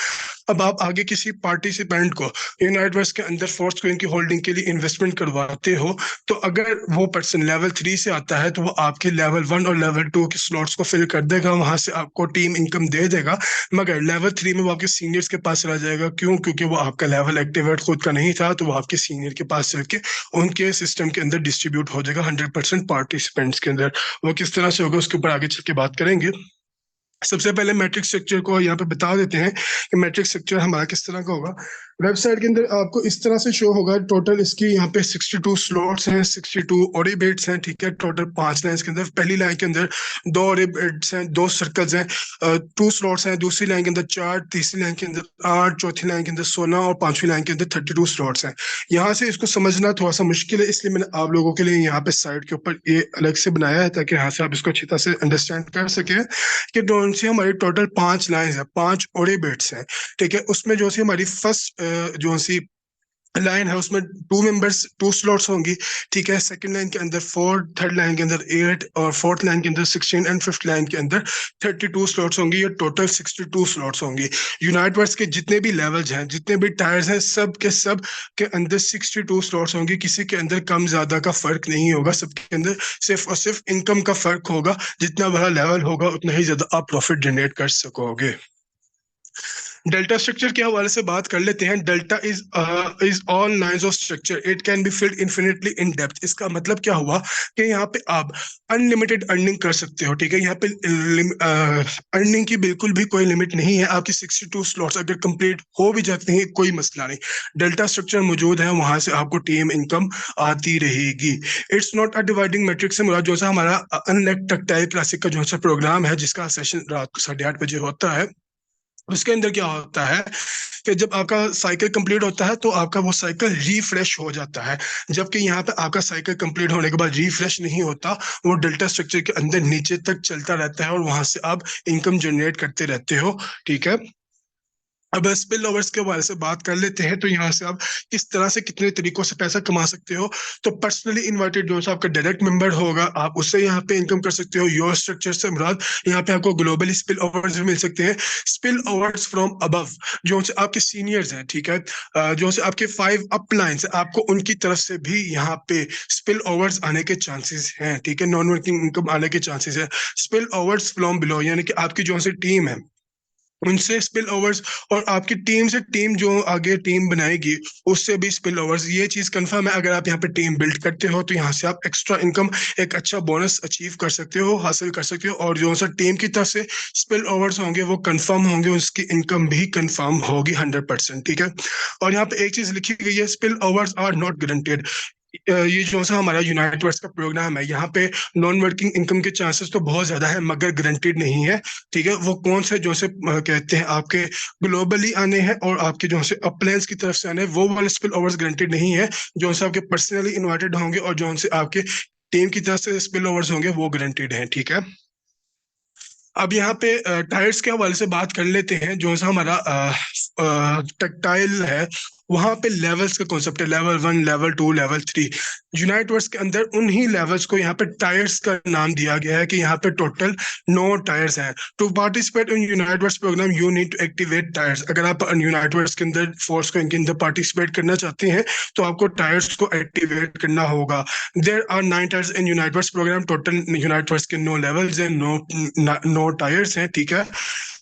अब आप आगे किसी पार्टिसिपेंट को यूनाइटवर्स के अंदर फोर्स कोइन की होल्डिंग के लिए इन्वेस्टमेंट करवाते हो, तो अगर वो पर्सन लेवल 3 से आता है तो वो आपके लेवल 1 और लेवल 2 के स्लॉट्स को फिल कर देगा, वहां से आपको टीम इनकम दे देगा। मगर लेवल 3 में वो आपके सीनियर्स के पास चला जाएगा। क्यों? क्योंकि वो आपका लेवल एक्टिवेट खुद का नहीं था, तो वो आपके सीनियर के पास चल के उनके सिस्टम के अंदर डिस्ट्रीब्यूट हो जाएगा 100% पार्टिसिपेंट्स के अंदर। वो किस तरह से होगा उसके ऊपर आगे चल के बात करेंगे। सबसे पहले मैट्रिक स्ट्रक्चर को यहाँ पे बता देते हैं कि मैट्रिक स्ट्रक्चर हमारा किस तरह का होगा। वेबसाइट के अंदर आपको इस तरह से शो होगा। टोटल इसकी यहाँ पे 62 स्लॉट्स हैं, 62 ऑरिबिट्स हैं, ठीक है। टोटल 5 लाइन्स के अंदर, पहली लाइन के अंदर 2 ऑरिबिट्स हैं, 2 सर्कल्स हैं, 2 स्लॉट्स हैं। दूसरी लाइन के अंदर 4, तीसरी लाइन के अंदर 8, चौथी लाइन के अंदर 16 और पांचवी लाइन के अंदर 32 स्लॉट्स हैं। यहाँ से इसको समझना थोड़ा सा मुश्किल है, इसलिए मैंने आप लोगों के लिए यहाँ पे साइड के ऊपर ये अलग से बनाया है ताकि यहाँ से आप इसको अच्छी तरह से अंडरस्टैंड कर सके कि दोनों से हमारी टोटल 5 लाइन्स है, 5 ऑरिबिट्स हैं, ठीक है। उसमें जो सी हमारी फर्स्ट जो सी लाइन है उसमें 2 मेंबर्स, 2 स्लॉट्स होंगी, ठीक है। सेकंड लाइन के अंदर 4, थर्ड लाइन के अंदर 8 और फोर्थ लाइन के अंदर 16 एंड फिफ्थ लाइन के अंदर 32 स्लॉट्स होंगी। ये टोटल 62 स्लॉट्स होंगी। यूनाइटवर्स के जितने भी लेवल्स हैं, जितने भी टायर्स हैं, सब के अंदर 62 स्लॉट्स होंगी। किसी के अंदर कम ज्यादा का फर्क नहीं होगा, सबके अंदर सिर्फ और सिर्फ इनकम का फर्क होगा। जितना बड़ा लेवल होगा उतना ही ज्यादा आप प्रॉफिट जनरेट कर सकोगे। डेल्टा स्ट्रक्चर के हवाले से बात कर लेते हैं। Delta is all lines of structure, it can be filled infinitely in depth. इसका मतलब क्या हुआ कि यहाँ पे आप अनलिमिटेड अर्निंग कर सकते हो, ठीक है। यहाँ पे अर्निंग की बिल्कुल भी कोई लिमिट नहीं है। आपकी 62 स्लॉट्स अगर कंप्लीट हो भी जाते हैं कोई मसला नहीं, डेल्टा स्ट्रक्चर मौजूद है, वहां से आपको टीम इनकम आती रहेगी। It's not a dividing matrix से मुराद जो सा हमारा अनलाइक टैक्टाइल क्लासिक का जो सा प्रोग्राम है जिसका सेशन रात को 8:30 बजे होता है, उसके अंदर क्या होता है कि जब आपका साइकिल कंप्लीट होता है तो आपका वो साइकिल रिफ्रेश हो जाता है। जबकि यहाँ पे आपका साइकिल कंप्लीट होने के बाद रिफ्रेश नहीं होता, वो डेल्टा स्ट्रक्चर के अंदर नीचे तक चलता रहता है और वहां से आप इनकम जनरेट करते रहते हो, ठीक है। अब स्पिल ओवर्स के बारे से बात कर लेते हैं। तो यहाँ से आप किस तरह से कितने तरीकों से पैसा कमा सकते हो। तो पर्सनली इनवाइटेड जो आपका डायरेक्ट मेंबर होगा, आप उससे यहाँ पे इनकम कर सकते हो। योर स्ट्रक्चर से मुराद यहाँ पे आपको ग्लोबली स्पिल ओवर्स भी मिल सकते हैं। स्पिल ओवर्स फ्रॉम अबव जो से आपके सीनियर्स हैं, ठीक है, जो से आपके 5 अप लाइन्स, आपको उनकी तरफ से भी यहाँ पे स्पिल ओवर्स आने के चांसेस हैं, ठीक है। नॉन वर्किंग इनकम आने के चांसेस है। स्पिल ओवर्स फ्रॉम बिलो यानी कि आपकी जो से टीम है उनसे स्पिल ओवर्स, और आपकी टीम से टीम जो आगे टीम बनाएगी उससे भी स्पिल ओवर्स। ये चीज कंफर्म है। अगर आप यहाँ पे टीम बिल्ड करते हो तो यहाँ से आप एक्स्ट्रा इनकम, एक अच्छा बोनस अचीव कर सकते हो, हासिल कर सकते हो। और जो सा टीम की तरफ से स्पिल ओवर्स होंगे वो कंफर्म होंगे, उसकी इनकम भी कंफर्म होगी 100%, ठीक है। और यहाँ पे एक चीज लिखी गई है, spill overs are not guaranteed. ये जो सा हमारा यूनाइट वर्स का प्रोग्राम है, यहाँ पे नॉन वर्किंग इनकम के चांसेस तो बहुत ज्यादा है मगर गारंटेड नहीं है, ठीक है। वो कौन से जो से कहते हैं आपके ग्लोबली आने हैं और आपके जो से अपलाइंस की तरफ से आने हैं, वो वाले स्पिल ओवर्स गारंटेड नहीं है। जो से आपके पर्सनली इन्वाइटेड होंगे और जो से आपके टीम की तरफ से स्पिल ओवर्स होंगे वो गारंटेड है, ठीक है। अब यहाँ पे टायर्स के हवाले से बात कर लेते हैं। जो सा हमारा टैक्टाइल है वहां पे लेवल्स का कॉन्सेप्ट है, level 1, level 2, level 3। Uniteverse के अंदर उन्हीं लेवल्स को यहाँ पे टायर्स का नाम दिया गया है कि यहाँ पे टोटल 9 टायर्स हैं। To participate in Uniteverse program you need to activate tiers. अगर आप यूनाइट वर्स के अंदर फोर्स को इनके अंदर पार्टिसिपेट करना चाहते हैं तो आपको टायर्स को एक्टिवेट करना होगा। There are 9 tiers in Uniteverse program. Total Uniteverse के 9 लेवल्स हैं, 9 टायर्स हैं, ठीक है।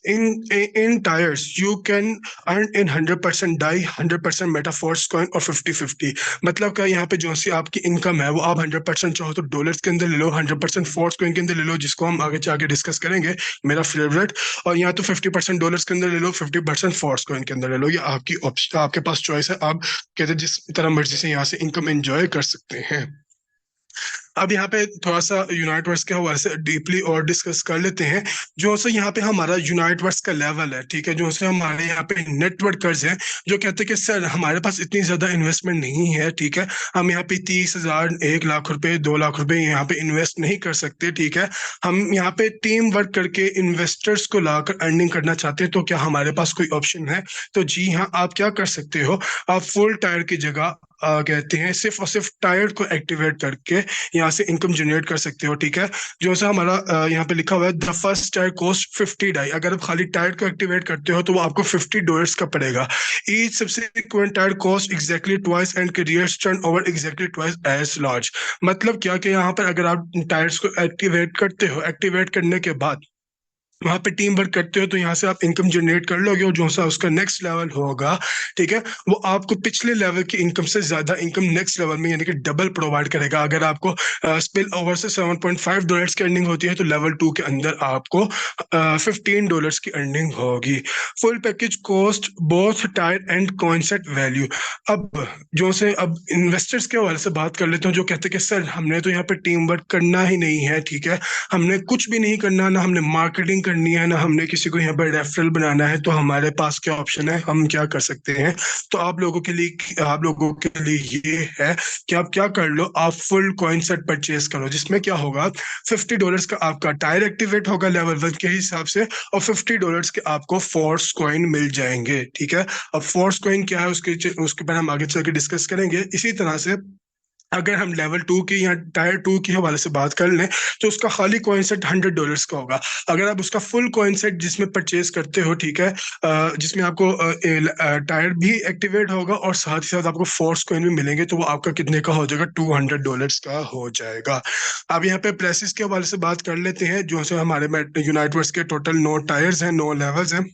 In tiers you can earn in 100% DAI, 100% Metaforce coin और 50-50। मतलब क्या, यहाँ पे जो सी आपकी इनकम है वो आप 100% चाहो तो डॉलर्स के अंदर ले लो, 100% फोर्स कॉइन के अंदर ले लो, जिसको हम आगे जाके डिस्कस करेंगे, मेरा फेवरेट। और यहाँ तो 50% डॉलर्स के अंदर ले लो, 50% फोर्स कॉइन के अंदर ले लो। ये आपकी ऑप्शन, आपके पास चॉइस है। आप कहते हैं जिस तरह मर्जी से यहाँ से इनकम एंजॉय कर सकते हैं। अब यहाँ पे थोड़ा सा यूनाइट वर्स के हवाले से डीपली और डिस्कस कर लेते हैं। जो से यहाँ पे हमारा यूनाइट वर्स का लेवल है, ठीक है, जो से हमारे यहाँ पे नेटवर्कर्स हैं जो कहते हैं कि सर हमारे पास इतनी ज्यादा इन्वेस्टमेंट नहीं है, ठीक है, हम यहाँ पे 30,000, 1 लाख रुपए, 2 लाख रुपए यहाँ पे इन्वेस्ट नहीं कर सकते, ठीक है। हम यहाँ पे टीम वर्क करके इन्वेस्टर्स को लाकर अर्निंग करना चाहते हैं, तो क्या हमारे पास कोई ऑप्शन है? तो जी हाँ, आप क्या कर सकते हो, आप फुल टायर की जगह कहते हैं सिर्फ और सिर्फ टायर को एक्टिवेट करके यहाँ से इनकम जनरेट कर सकते हो, ठीक है। जो सा हमारा यहाँ पे लिखा हुआ है, the first tier cost 50 DAI. अगर आप खाली टायर को एक्टिवेट करते हो तो वो आपको $50 का पड़ेगा। Each subsequent tier cost exactly twice and carriers turn over exactly twice as large. मतलब क्या कि यहाँ पर अगर आप टायर्स को एक्टिवेट करते हो, एक्टिवेट करने के बाद वहां पे टीम वर्क करते हो तो यहाँ से आप इनकम जनरेट कर लोगे, और जो सा उसका नेक्स्ट लेवल होगा, ठीक है, वो आपको पिछले लेवल की इनकम से ज्यादा इनकम नेक्स्ट लेवल में यानी कि डबल प्रोवाइड करेगा। अगर आपको स्पिल ओवर से $7.5 की अर्निंग होती है तो लेवल 2 के अंदर आपको $15 की अर्निंग होगी। Full package cost both tier and coin set value. अब जो से अब इन्वेस्टर्स के हवाले से बात कर लेते हैं, जो कहते हैं कि सर हमने तो यहाँ पे टीम वर्क करना ही नहीं है, ठीक है, हमने कुछ भी नहीं करना, ना हमने मार्केटिंग करनी है, ना हमने किसी को यहाँ पर रेफरल बनाना है, तो हमारे पास क्या ऑप्शन है, हम क्या कर सकते हैं? तो आप लोगों के लिए ये है कि आप क्या कर लो, आप फुल कॉइन सेट परचेज करो, जिसमें क्या होगा, $50 का आपका टायर एक्टिवेट होगा लेवल 1 के हिसाब से, और $50 के आपको फोर्स कॉइन मिल जाएंगे, ठीक है। अब फोर्स कॉइन क्या है उसके बारे में हम आगे चल के डिस्कस करेंगे। इसी तरह से अगर हम लेवल 2 की या टायर 2 के हवाले से बात कर लें तो उसका खाली कॉइन सेट $100 का होगा। अगर आप उसका फुल कॉइन सेट जिसमें परचेज करते हो, ठीक है, जिसमें आपको टायर भी एक्टिवेट होगा और साथ ही साथ आपको फोर्स कॉइन भी मिलेंगे, तो वो आपका कितने का हो जाएगा, $200 का हो जाएगा। अब यहाँ पे प्राइसेस के हवाले से बात कर लेते हैं। जो से हमारे यूनाइट वर्स के टोटल 9 टायर्स हैं, 9 लेवल्स हैं।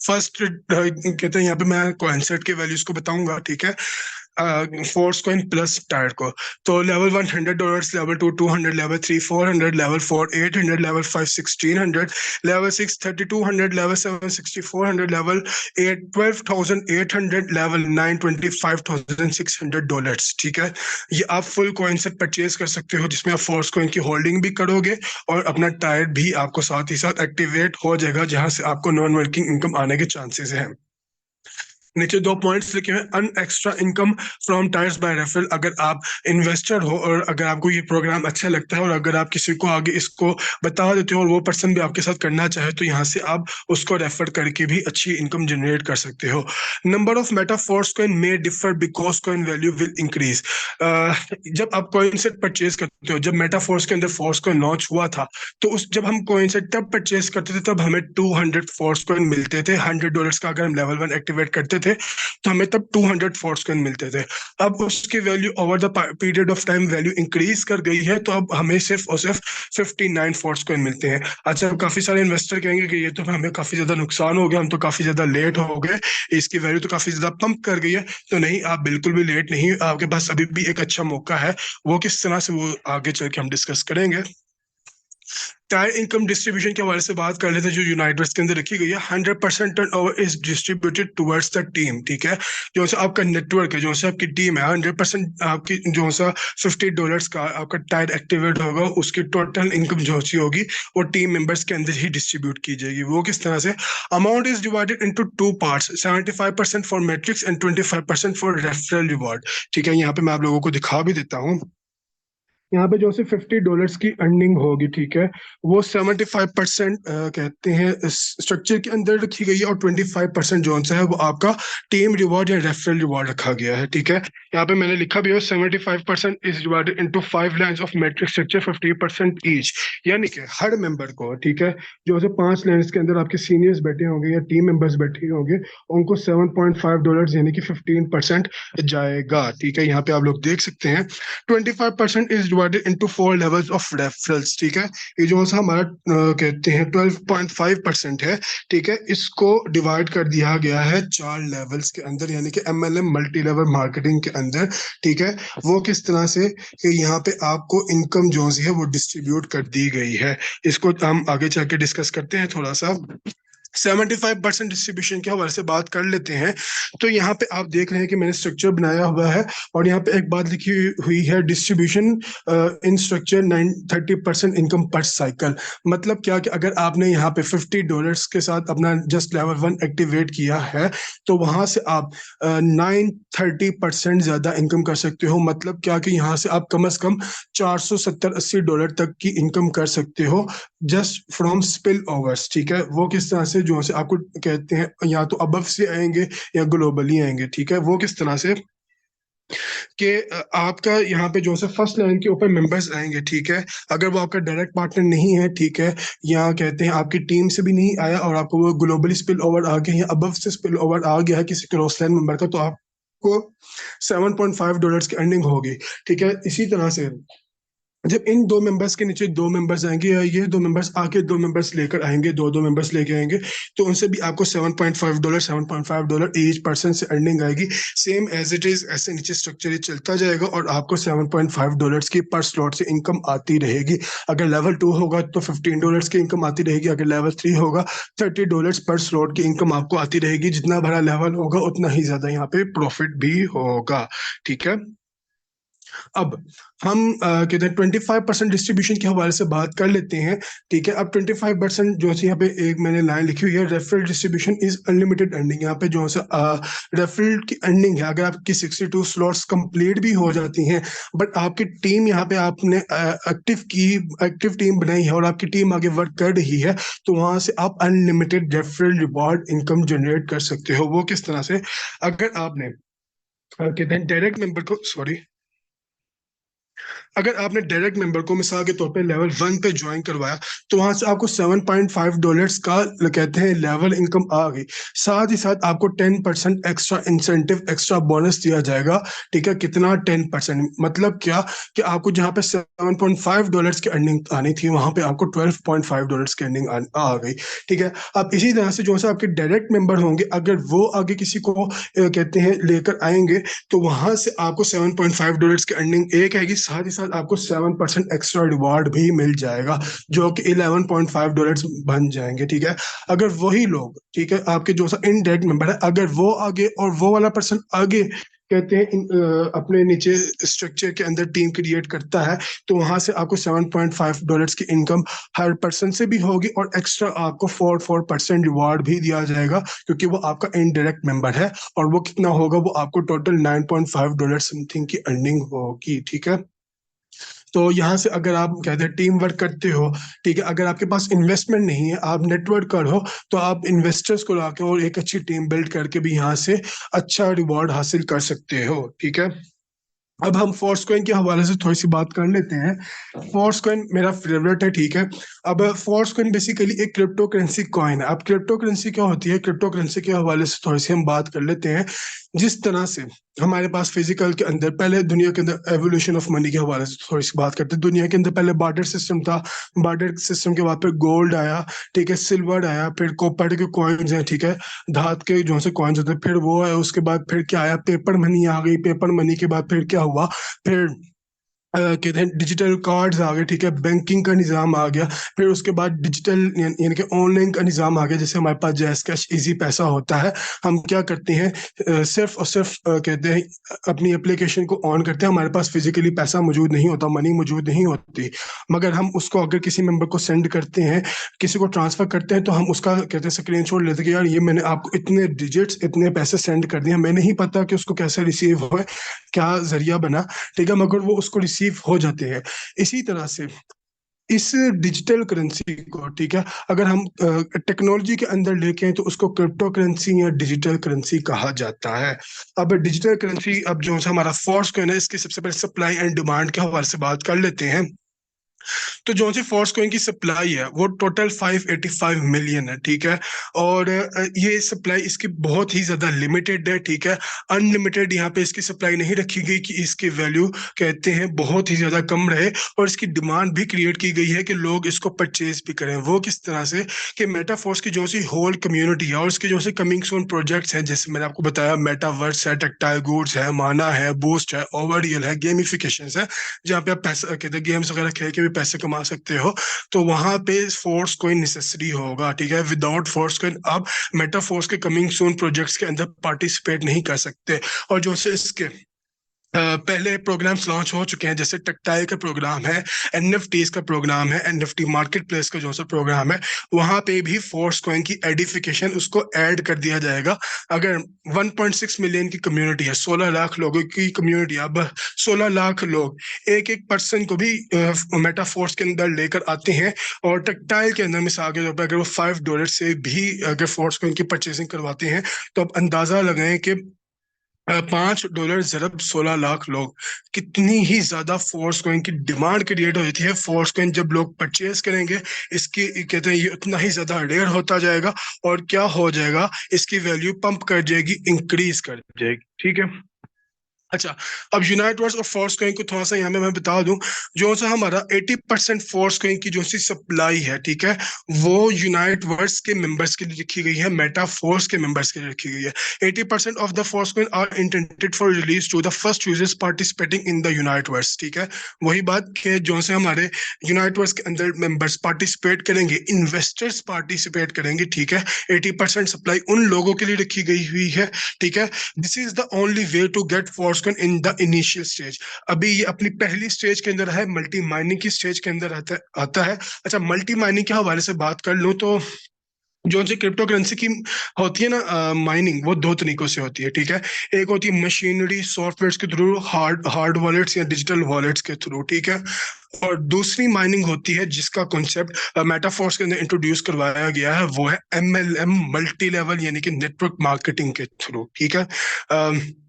फर्स्ट कहते हैं, यहाँ पे मैं कॉइन सेट के वैल्यूज को बताऊंगा, ठीक है, फोर्स कॉइन प्लस टायर को। तो level 1 $100, level 2 200, level 3 400, level 4 800, level 5 1600, level 6 3200, level 7 6400, level 8 12,800, level 9 $25,600, ठीक है। ये आप फुल कॉइन से परचेज कर सकते हो, जिसमें आप फोर्स कॉइन की होल्डिंग भी करोगे और अपना टायर भी आपको साथ ही साथ एक्टिवेट हो जाएगा, जहां से आपको नॉन वर्किंग इनकम आने के चांसेस हैं। नीचे 2 पॉइंट्स लिखे हुए, an extra income from tiers by referral. अगर आप इन्वेस्टर हो और अगर आपको ये प्रोग्राम अच्छा लगता है और अगर आप किसी को आगे इसको बता देते हो और वो पर्सन भी आपके साथ करना चाहे तो यहाँ से आप उसको रेफर करके भी अच्छी इनकम जनरेट कर सकते हो। Number of Metaforce coin may differ because coin value will increase. जब आप कॉइन सेट परचेज करते हो, जब मेटाफोर्स के अंदर फोर्स कॉइन लॉन्च हुआ था, तो उस जब हम कॉइन सेट तब परचेज करते थे तब हमें 200 फोर्स कॉइन मिलते थे। $100 का अगर हम लेवल 1 एक्टिवेट करते थे तो हमें तब 200 फोर्स कॉइन मिलते थे। अब उसकी value over the period of time value increase कर गई है, तो अब हमें सिर्फ और सिर्फ 59 फोर्स कॉइन मिलते हैं। अच्छा, काफी सारे इन्वेस्टर कहेंगे कि ये तो हमें काफी ज्यादा नुकसान हो गया, हम तो काफी ज्यादा लेट हो गए, इसकी वैल्यू तो काफी ज्यादा पंप कर गई है। तो नहीं, आप बिल्कुल भी लेट नहीं, आपके पास अभी भी एक अच्छा मौका है। वो किस तरह से, वो आगे चल के हम डिस्कस करेंगे। टायर इनकम डिस्ट्रीब्यूशन के हवाले से बात कर लेते हैं, जो यूनाइटेड के अंदर रखी गई है। 100% turn over is distributed towards the team, ठीक है। जो सा आपका नेटवर्क है, जो सा आपकी टीम है, 100% आपकी जो सा $50 का आपका टायर एक्टिवेट होगा, उसकी टोटल इनकम जो सी होगी वो टीम मेंबर्स के अंदर ही डिस्ट्रीब्यूट की जाएगी। वो किस तरह से, amount is divided into 2 parts, 75% for matrix and 25% for referral reward, ठीक है। यहाँ पे मैं आप लोगों को दिखा भी देता हूँ। यहाँ पे जो से $50 की अर्निंग होगी, ठीक है, वो 75% कहते हैं स्ट्रक्चर के अंदर रखी गई है, और 25% जो सा है वो आपका टीम रिवॉर्ड या रेफरल रिवॉर्ड रखा गया है, ठीक है। यहाँ पे मैंने लिखा भी है 75% is divided into 5 lines of matrix structure 50% each, यानी कि हर मेंबर को, ठीक है, जो से 5 लाइंस के अंदर आपके सीनियर्स बैठे होंगे या टीम मेंबर्स बैठे होंगे, उनको $7.5 यानी कि 15% जाएगा, ठीक है। यहाँ पे आप लोग देख सकते हैं 25% is divided into 4 levels of referrals, ठीक है। ये जो सा हमारा कहते हैं 12.5% है, ठीक है, इसको डिवाइड कर दिया गया है 4 लेवल्स के अंदर, यानी कि MLM मल्टी लेवल मार्केटिंग के अंदर, ठीक है। वो किस तरह से कि यहाँ पे आपको इनकम जो है वो डिस्ट्रीब्यूट कर दी गई है, इसको हम आगे चल के डिस्कस करते हैं थोड़ा सा। 75% डिस्ट्रीब्यूशन के हवाले से बात कर लेते हैं। तो यहाँ पे आप देख रहे हैं कि मैंने स्ट्रक्चर बनाया हुआ है, और यहाँ पे एक बात लिखी हुई है, डिस्ट्रीब्यूशन इन स्ट्रक्चर 30% इनकम पर साइकिल। मतलब क्या कि अगर आपने यहाँ पे $50 के साथ अपना जस्ट लेवल 1 एक्टिवेट किया है, तो वहां से आप 930% ज्यादा इनकम कर सकते हो। मतलब क्या कि यहाँ से आप कम से कम $470-80 तक की इनकम कर सकते हो, जस्ट फ्रॉम स्पिल ओवर्स, ठीक है। वो किस तरह से जो है आपको कहते हैं, या तो अबव से आएंगे या ग्लोबली आएंगे, ठीक है। वो किस तरह से कि आपका यहाँ पे जो है फर्स्ट लाइन के ऊपर मेंबर्स आएंगे, ठीक है। अगर वो आपका डायरेक्ट पार्टनर नहीं है, ठीक है, या कहते हैं आपकी टीम से भी नहीं आया और आपको वो ग्लोबली स्पिल ओवर आ गया या अबव से स्पिल ओवर आ गया है किसी क्रॉस लाइन मेंबर का, तो आपको $7.5 की अर्निंग होगी, ठीक है। इसी तरह से जब इन दो मेंबर्स के नीचे दो मेंबर्स आएंगे, या ये दो मेंबर्स आके दो मेंबर्स लेकर आएंगे, दो दो मेंबर्स लेके आएंगे, तो उनसे भी आपको $7.5 ईच पर्सन से अर्निंग आएगी। सेम एज इट इज ऐसे नीचे स्ट्रक्चर चलता जाएगा, और आपको $7.5 की पर स्लॉट से इनकम आती रहेगी। अगर लेवल 2 होगा तो $15 की इनकम आती रहेगी, अगर लेवल 3 होगा $30 पर स्लॉट की इनकम आपको आती रहेगी। जितना बड़ा लेवल होगा उतना ही ज्यादा यहाँ पे प्रॉफिट भी होगा, ठीक है। अब हम कहते हैं 25% डिस्ट्रीब्यूशन के हवाले से बात कर लेते हैं, ठीक है। अब 25% जो है यहाँ पे एक मैंने लाइन लिखी हुई है, referral distribution is unlimited earning. यहाँ पे जो है रेफरल की अर्निंग है, अगर आपकी 62 स्लॉट्स कंप्लीट भी हो जाती हैं, बट आपकी टीम यहाँ पे आपने एक्टिव टीम बनाई है और आपकी टीम आगे वर्क कर रही है, तो वहां से आप unlimited referral reward income generate कर सकते हो। वो किस तरह से, अगर आपने कहते हैं डायरेक्ट मेंबर को, सॉरी, अगर आपने डायरेक्ट मेंबर को मिसाल के तौर पे लेवल 1 पे ज्वाइन करवाया, तो वहां से आपको $7.5 का कहते हैं लेवल इनकम आ गई। साथ ही साथ आपको 10% एक्स्ट्रा इंसेंटिव, एक्स्ट्रा बोनस दिया जाएगा, ठीक है। कितना? 10%। मतलब क्या कि आपको जहां पे $7.5 की अर्निंग आनी थी, वहां पे आपको $12.5 की अर्निंग आ गई, ठीक है। अब इसी तरह से जो है आपके डायरेक्ट मेंबर होंगे, अगर वो आगे किसी को कहते हैं लेकर आएंगे, तो वहां से आपको $7.5 की अर्निंग एक आएगी, साथ ही साथ आपको 7% एक्स्ट्रा रिवार्ड भी मिल जाएगा, जो कि $11.5 बन जाएंगे, ठीक है। अगर वही लोग, ठीक है, आपके जो सा इनडायरेक्ट मेंबर है, अगर वो आगे और वो वाला पर्सन आगे कहते हैं अपने नीचे स्ट्रक्चर के अंदर टीम क्रिएट करता है, तो वहां से आपको $7.5 की इनकम हर पर्सन से भी होगी, और एक्स्ट्रा आपको 4% रिवार्ड भी दिया जाएगा, क्योंकि वो आपका इनडायरेक्ट मेंबर है। और वो कितना होगा? वो आपको टोटल $9.5 समथिंग की अर्निंग होगी, ठीक है। तो यहाँ से अगर आप कहते हैं टीम वर्क करते हो, ठीक है, अगर आपके पास इन्वेस्टमेंट नहीं है, आप नेटवर्क कर हो, तो आप इन्वेस्टर्स को लाके और एक अच्छी टीम बिल्ड करके भी यहाँ से अच्छा रिवॉर्ड हासिल कर सकते हो, ठीक है। अब हम फोर्स कॉइन के हवाले से थोड़ी सी बात कर लेते हैं। फोर्स कॉइन मेरा फेवरेट है, ठीक है। अब फोर्स कॉइन बेसिकली एक क्रिप्टो करेंसी कॉइन है। अब क्रिप्टो करेंसी क्या होती है? क्रिप्टो करेंसी के हवाले से थोड़ी सी हम बात कर लेते हैं। जिस तरह से हमारे पास फिजिकल के अंदर पहले दुनिया के अंदर एवोल्यूशन ऑफ मनी के हवाले से थोड़ी सी बात करते हैं। दुनिया के अंदर पहले बार्टर सिस्टम था, बार्टर सिस्टम के बाद फिर गोल्ड आया, ठीक है, सिल्वर आया, फिर कॉपर के कॉइन्स हैं, ठीक है, धात के जो से कॉइन्स होते हैं, फिर वो है, उसके बाद फिर क्या आया? पेपर मनी आ गई। पेपर मनी के बाद फिर क्या हुआ? फिर कहते हैं डिजिटल कार्ड्स आ गए, ठीक है, बैंकिंग का निज़ाम आ गया। फिर उसके बाद डिजिटल यानी कि ऑनलाइन का निज़ाम आ गया। जैसे हमारे पास जैस कैश इजी पैसा होता है, हम क्या करते हैं, सिर्फ और सिर्फ कहते हैं अपनी एप्लीकेशन को ऑन करते हैं, हमारे पास फिजिकली पैसा मौजूद नहीं होता, मनी मौजूद नहीं होती, मगर हम उसको अगर किसी मेंबर को सेंड करते हैं, किसी को ट्रांसफर करते हैं, तो हम उसका कहते हैं स्क्रीन शॉट लेते हैं कि यार ये मैंने आपको इतने डिजिट्स, इतने पैसे सेंड कर दिए, हमें नहीं पता कि उसको कैसे रिसीव हुए, क्या जरिया बना, ठीक है, मगर वो उसको रिसीव रिसीव हो जाते हैं। इसी तरह से इस डिजिटल करेंसी को, ठीक है, अगर हम टेक्नोलॉजी के अंदर लेके हैं तो उसको क्रिप्टो करेंसी या डिजिटल करेंसी कहा जाता है। अब डिजिटल करेंसी, अब जो हमारा फोर्स कॉइन है, इसकी सबसे पहले सप्लाई एंड डिमांड के हवाले से बात कर लेते हैं। तो जो सी फॉर्स कोइन की सप्लाई है वो टोटल 585 मिलियन है, ठीक है। और ये सप्लाई इसकी बहुत ही ज्यादा लिमिटेड है, ठीक है। अनलिमिटेड यहाँ पे इसकी सप्लाई नहीं रखी गई कि इसकी वैल्यू कहते हैं बहुत ही ज्यादा कम रहे, और इसकी डिमांड भी क्रिएट की गई है कि लोग इसको परचेज भी करें। वो किस तरह से कि मेटाफोर्स की जो सी होल कम्युनिटी है और उसके जो से कमिंग सून प्रोजेक्ट्स हैं, जैसे मैंने आपको बताया मेटावर्स है, टेक्टाइल गुड्स है, माना है, बूस्ट है, ओवररियल है, गेमिफिकेशन है, जहाँ पे आप पैसा कहते हैं गेम्स वगैरह खेल के भी पैसे कमा सकते हो, तो वहां पे फोर्स कोइन नेसेसरी होगा, ठीक है। विदाउट फोर्स कोइन आप मेटाफोर्स के कमिंग सून प्रोजेक्ट्स के अंदर पार्टिसिपेट नहीं कर सकते। और जो से इसके पहले प्रोग्राम्स लॉन्च हो चुके हैं, जैसे टेक्टाइल का प्रोग्राम है, एनएफटीज का प्रोग्राम है, एनएफटी मार्केट प्लेस का जो सा प्रोग्राम है, वहां पे भी फोर्स कॉइन की एडिफिकेशन उसको ऐड कर दिया जाएगा। अगर 1.6 मिलियन की कम्युनिटी है, 16 लाख लोगों की कम्युनिटी, अब 16 लाख लोग एक एक पर्सन को भी मेटाफोर्स के अंदर लेकर आते हैं, और टेक्टाइल के अंदर मिसाल के तौर पर अगर वो $5 से भी अगर फोर्स कॉइन की परचेसिंग करवाते हैं, तो अब अंदाजा लगाएं कि $5 ज़रब 16 लाख लोग, कितनी ही ज्यादा फोर्स कॉइन की डिमांड क्रिएट हो जाती है। फोर्स कॉइन जब लोग परचेज करेंगे, इसकी कहते हैं ये उतना ही ज्यादा रेयर होता जाएगा, और क्या हो जाएगा, इसकी वैल्यू पंप कर जाएगी, इंक्रीज कर जाएगी, ठीक है। अच्छा, अब यूनाइटवर्स और फोर्स कॉइन को थोड़ा सा यहाँ में मैं बता दूं। जो सा हमारा 80% फोर्स कॉइन की जो सी सप्लाई है, ठीक है, वो यूनाइटवर्स के मेंबर्स के लिए रखी गई है, मेटा फोर्स के मेंबर्स के लिए रखी गई है। 80% of the force coin are intended for release to the first users participating in the Uniteverse, ठीक है। वही बात कि जो से हमारे यूनाइटवर्स के अंदर मेंबर्स पार्टिसिपेट करेंगे, इन्वेस्टर्स पार्टिसिपेट करेंगे, ठीक है। 80% सप्लाई उन लोगों के लिए रखी गई हुई है, ठीक है। This is the only way to get force coin in the initial stage. अभी ये अपनी पहली स्टेज के अंदर है, मल्टी माइनिंग की स्टेज के अंदर आता है। अच्छा, मल्टी माइनिंग के हवाले से बात कर लूं तो जो सी क्रिप्टो करेंसी की होती है ना माइनिंग, वो दो तरीकों से होती है, ठीक है। एक होती है मशीनरी सॉफ्टवेयर के थ्रू, हार्ड वॉलेट्स या डिजिटल वॉलेट्स के थ्रू, ठीक है। और दूसरी माइनिंग होती है जिसका कॉन्सेप्ट मेटाफोर्स के अंदर इंट्रोड्यूस करवाया गया है, वो है एमएलएम, मल्टी लेवल यानी कि नेटवर्क मार्केटिंग के थ्रू, ठीक है।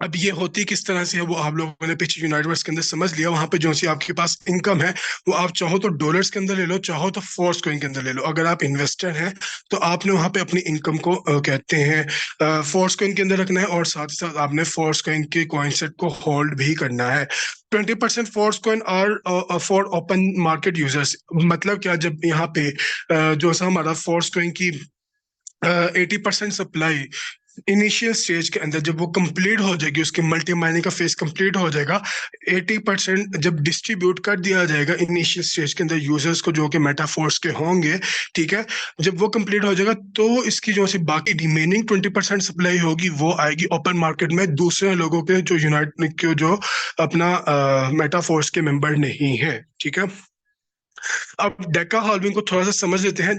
अब ये होती किस तरह से है वो आप लोगों ने पीछे यूनाइटवर्स के अंदर समझ लिया। वहां पे जो सी आपके पास इनकम है, वो आप चाहो तो डॉलर्स के अंदर ले लो, चाहो तो फोर्स कॉइन के अंदर ले लो। अगर आप इन्वेस्टर हैं तो आपने वहां पे अपनी इनकम को कहते हैं फोर्स कॉइन के अंदर रखना है, और साथ ही साथ आपने फोर्स कॉइन के कॉइन सेट को होल्ड भी करना है। 20% force coin are for open market users. मतलब क्या, जब यहाँ पे जो सा हमारा फोर्स कॉइन की 80% सप्लाई इनिशियल स्टेज के अंदर जब वो कंप्लीट हो जाएगी, उसकी मल्टी माइनिंग का फेज कंप्लीट हो जाएगा, 80% जब डिस्ट्रीब्यूट कर दिया जाएगा इनिशियल स्टेज के अंदर यूजर्स को, जो कि मेटाफोर्स के होंगे, ठीक है। जब वो कंप्लीट हो जाएगा तो इसकी जो सी बाकी रिमेनिंग 20% सप्लाई होगी, वो आएगी ओपन मार्केट में दूसरे लोगों के, जो यूनाइट के जो अपना मेटाफोर्स के मेंबर नहीं है, ठीक है। अब डेका हॉल्विंग को थोड़ा सा समझ लेते हैं।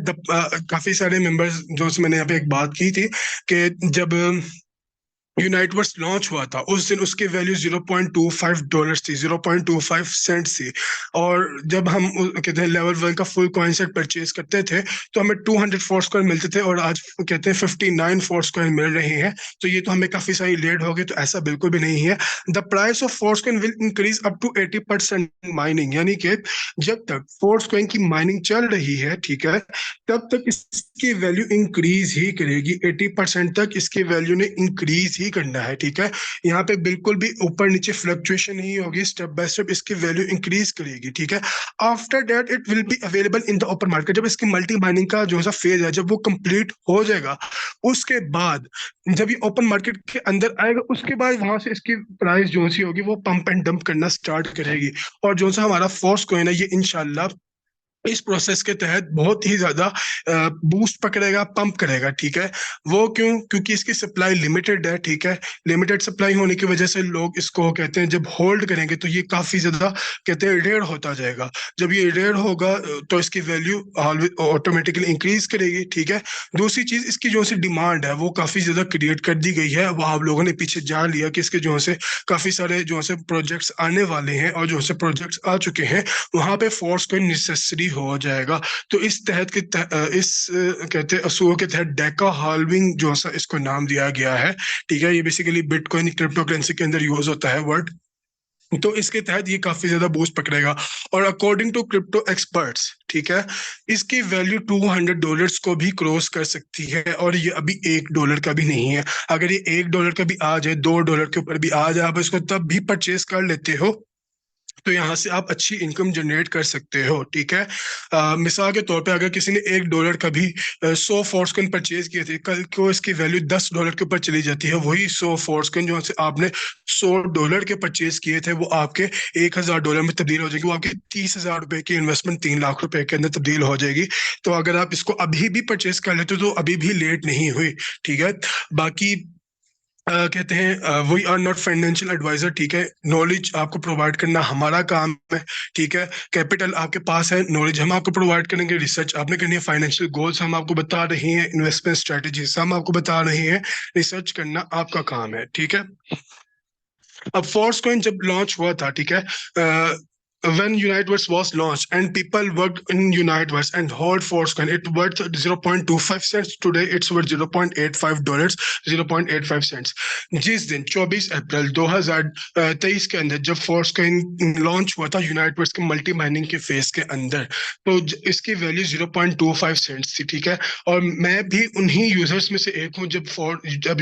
काफी सारे मेंबर्स जो मैंने यहाँ पे एक बात की थी कि जब यूनाइटवर्स लॉन्च हुआ था उस दिन उसकी वैल्यू $0.25 थी, 0.25 सेंट थी। और जब हम कहते हैं लेवल 1 का फुल कॉइन सेट परचेज करते थे तो हमें 200 फोर्स कॉइन मिलते थे, और आज कहते हैं 59 फोर्स कॉइन मिल रहे हैं। तो ये तो हमें काफी सारी लेट हो गई, तो ऐसा बिल्कुल भी नहीं है। The price of force coin will increase up to 80% mining, यानी कि जब तक फोर्स कॉइन की माइनिंग चल रही है, ठीक है, तब तक इसकी वैल्यू इंक्रीज ही करेगी। 80% तक इसकी वैल्यू ने इंक्रीज ही करना है, ठीक है। यहाँ पे बिल्कुल भी ऊपर नीचे फ्लक्चुएशन नहीं होगी, स्टेप बाय स्टेप इसकी वैल्यू इंक्रीज करेगी, ठीक है। After that it will be available in the open market. जब इसकी मल्टी माइनिंग का जो सा फेज है, जब वो कंप्लीट हो जाएगा, उसके बाद जब ये ओपन मार्केट के अंदर आएगा, उसके बाद वहां से इसकी प्राइस जो सी होगी वो पंप एंड डंप करना स्टार्ट करेगी। और जो सा हमारा फोर्स कॉइन है, ये इंशाल्लाह इस प्रोसेस के तहत बहुत ही ज्यादा बूस्ट पकड़ेगा, पंप करेगा, ठीक है। वो क्यों? क्योंकि इसकी सप्लाई लिमिटेड है, ठीक है। लिमिटेड सप्लाई होने की वजह से लोग इसको कहते हैं जब होल्ड करेंगे तो ये काफी ज्यादा कहते हैं रेयर होता जाएगा। जब ये रेयर होगा तो इसकी वैल्यू ऑटोमेटिकली इंक्रीज करेगी, ठीक है। दूसरी चीज, इसकी जो सी डिमांड है वो काफी ज्यादा क्रिएट कर दी गई है। वो आप लोगों ने पीछे जान लिया कि इसके जो से काफी सारे जो से प्रोजेक्ट्स आने वाले हैं, और जो से प्रोजेक्ट्स आ चुके हैं वहां पे फोर्स कोइन नेसेसरी हो जाएगा। तो इस तहत के कहते हैं असूल के तहत डेका हाल्विंग जो सा इसको नाम दिया गया है, ठीक है। ये बेसिकली बिटकॉइन क्रिप्टो करेंसी के अंदर यूज होता है वर्ड। तो इसके तहत ये काफी ज्यादा बूस्ट पकड़ेगा। और अकॉर्डिंग टू क्रिप्टो एक्सपर्ट्स, ठीक है, इसकी वैल्यू $200 को भी क्रॉस कर सकती है। और ये अभी $1 का भी नहीं है। अगर ये $1 का भी आ जाए, $2 के ऊपर भी आ जाए, आप इसको तब भी परचेज कर लेते हो, तो यहाँ से आप अच्छी इनकम जनरेट कर सकते हो, ठीक है। मिसाल के तौर पे अगर किसी ने $1 का भी 100 फॉर्सकॉइन परचेज किए थे, कल को इसकी वैल्यू $10 के ऊपर चली जाती है। वही 100 फॉर्सकॉइन जो से आपने $100 के परचेज किए थे वो आपके $1000 में तब्दील हो जाएगी। वो आपके $30,000 की इन्वेस्टमेंट $3 लाख के अंदर तब्दील हो जाएगी। तो अगर आप इसको अभी भी परचेज कर लेते हो तो अभी भी लेट नहीं हुई, ठीक है। बाकी कहते हैं we are not financial adviser, ठीक है। नॉलेज आपको प्रोवाइड करना हमारा काम है, ठीक है। कैपिटल आपके पास है, नॉलेज हम आपको प्रोवाइड करेंगे, रिसर्च आपने करनी है, फाइनेंशियल गोल्स हम आपको बता रहे हैं, इन्वेस्टमेंट स्ट्रेटेजीज हम आपको बता रहे हैं, रिसर्च करना आपका काम है, ठीक है। अब फोर्स कॉइन जब लॉन्च हुआ था, ठीक है, when Unitedverse was launched and people worked in Unitedverse and hold Forcecoin, it worth 0.25 cents. Today it's worth $0.85, 0.85 cents. जिस दिन 24 अप्रैल 2023 के अंदर जब Forcecoin लॉन्च हुआ था यूनाइटवर्स के मल्टी माइनिंग के फेज के अंदर, तो इसकी वैल्यू 0.25 सेंट्स थी, ठीक है। और मैं भी उन्हीं यूजर्स में से एक हूँ जब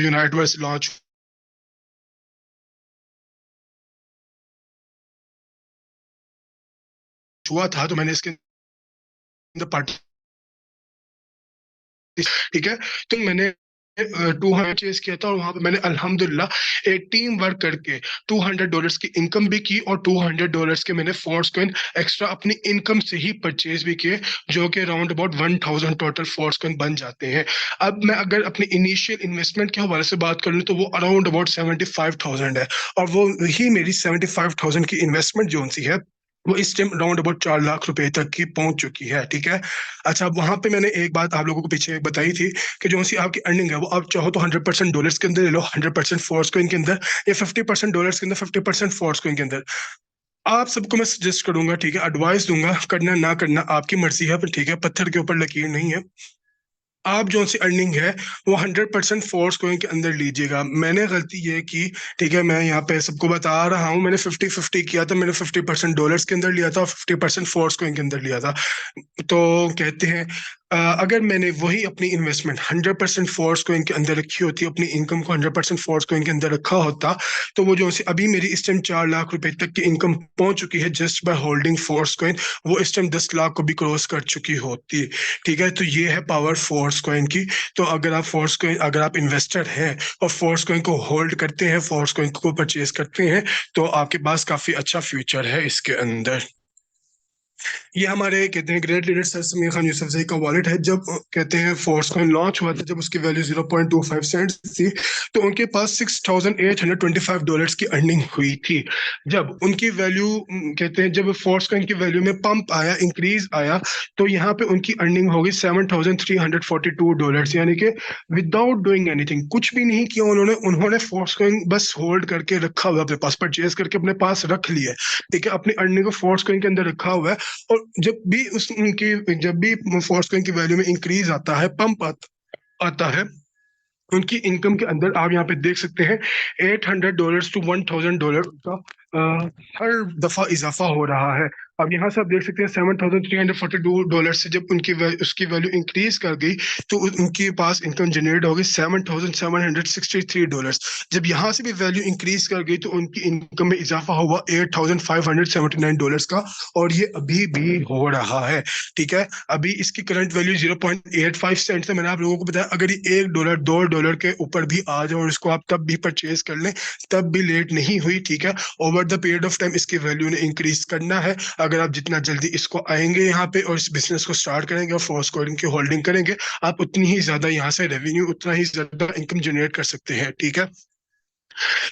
यूनाइटवर्स लॉन्च हुआ था तो मैंने इसके अंदर पार्टी, ठीक है। तो मैंने 200 चेस किया था और वहां पे मैंने अल्हम्दुलिल्लाह एक टीम वर्क करके $200 की इनकम भी की, और $200 के मैंने फोर्स कॉइन एक्स्ट्रा अपनी इनकम से ही परचेज भी किए, जो कि around about 1000 total force coin बन जाते हैं। अब मैं अगर अपनी इनिशियल इन्वेस्टमेंट के हवाले से बात कर लूँ तो वो अराउंड अबाउट 75,000 है, और वो ही मेरी 75,000 की इन्वेस्टमेंट जो सी है वो इस टाइम अराउंड अबाउट 4 लाख रुपए तक की पहुंच चुकी है, ठीक है। अच्छा, वहां पे मैंने एक बात आप लोगों को पीछे बताई थी कि जो सी आपकी अर्निंग है वो आप चाहो तो 100% डॉलर्स के अंदर ले लो, 100% फोर्स कोइन के अंदर, या 50% डॉलर्स के अंदर, 50% फोर्स कोइन के अंदर। आप सबको मैं सजेस्ट करूंगा, ठीक है, एडवाइस दूंगा, करना ना करना आपकी मर्जी है, पर ठीक है, पत्थर के ऊपर लकीर नहीं है। आप जो सी अर्निंग है वो 100% फोर्स कोइन के अंदर लीजिएगा। मैंने गलती ये की, ठीक है, मैं यहाँ पे सबको बता रहा हूँ, मैंने 50-50 किया था। मैंने 50% डॉलर्स के अंदर लिया था और 50% फोर्स कोइन के अंदर लिया था। तो कहते हैं अगर मैंने वही अपनी इन्वेस्टमेंट 100% फोर्स कोइन के अंदर रखी होती, अपनी इनकम को 100% फोर्स कोइन के अंदर रखा होता, तो वो जो सी अभी मेरी इस टाइम 4 लाख रुपए तक की इनकम पहुंच चुकी है just by holding force coin. वो इस टाइम 10 लाख को भी क्रॉस कर चुकी होती, ठीक है। तो ये है पावर फोर्स कॉइन की। तो अगर आप फोर्स कॉइन, अगर आप इन्वेस्टर हैं और फोर्स कॉइन को होल्ड करते हैं, फोर्स कॉइन को परचेज करते हैं, तो आपके पास काफी अच्छा फ्यूचर है इसके अंदर। ये हमारे कहते हैं great leader sir Sameer Khan Yousafzai का वॉलेट है। जब कहते हैं फोर्स कॉइन लॉन्च हुआ था, जब उसकी वैल्यू 0.25 सेंट थी, तो उनके पास $6,825 की अर्निंग हुई थी। जब उनकी वैल्यू कहते हैं जब फोर्स कॉइन की वैल्यू में पंप आया, इंक्रीज आया, तो यहाँ पे उनकी अर्निंग हो गई $7,342, यानी कि विदाउट डूइंग एनीथिंग, कुछ भी नहीं किया उन्होंने। उन्होंने फोर्स कॉइन बस होल्ड करके रखा हुआ अपने पास, परचेज करके अपने पास रख लिया, ठीक है, अपनी अर्निंग को फोर्स कॉइन के अंदर रखा हुआ है। और जब भी फोर्स कॉइन की वैल्यू में इंक्रीज आता है, पंप आता है, उनकी इनकम के अंदर आप यहाँ पे देख सकते हैं $800 to $1,000 का हर दफा इजाफा हो रहा है। अब यहाँ से आप देख सकते हैं $7,342 से जब उसकी वैल्यू इंक्रीज कर गई, तो उनके पास इनकम जनरेट हो गई $7,763। जब यहाँ से भी वैल्यू इंक्रीज कर गई तो उनकी इनकम में इजाफा हुआ $8,579 का, और ये अभी भी हो रहा है, ठीक है। अभी इसकी करंट वैल्यू 0.85 सेंट है। मैंने आप लोगों को बताया अगर ये $1 $2 के ऊपर भी आ जाए और इसको आप तब भी परचेज कर लें, तब भी लेट नहीं हुई, ठीक है। Over the period of time इसकी वैल्यू ने इंक्रीज करना है। अगर आप जितना जल्दी इसको आएंगे यहाँ पे और इस बिजनेस को स्टार्ट करेंगे और फोर्स कोडिंग की होल्डिंग करेंगे, आप उतनी ही ज्यादा यहाँ से रेवेन्यू, उतना ही ज्यादा इनकम जनरेट कर सकते हैं, ठीक है।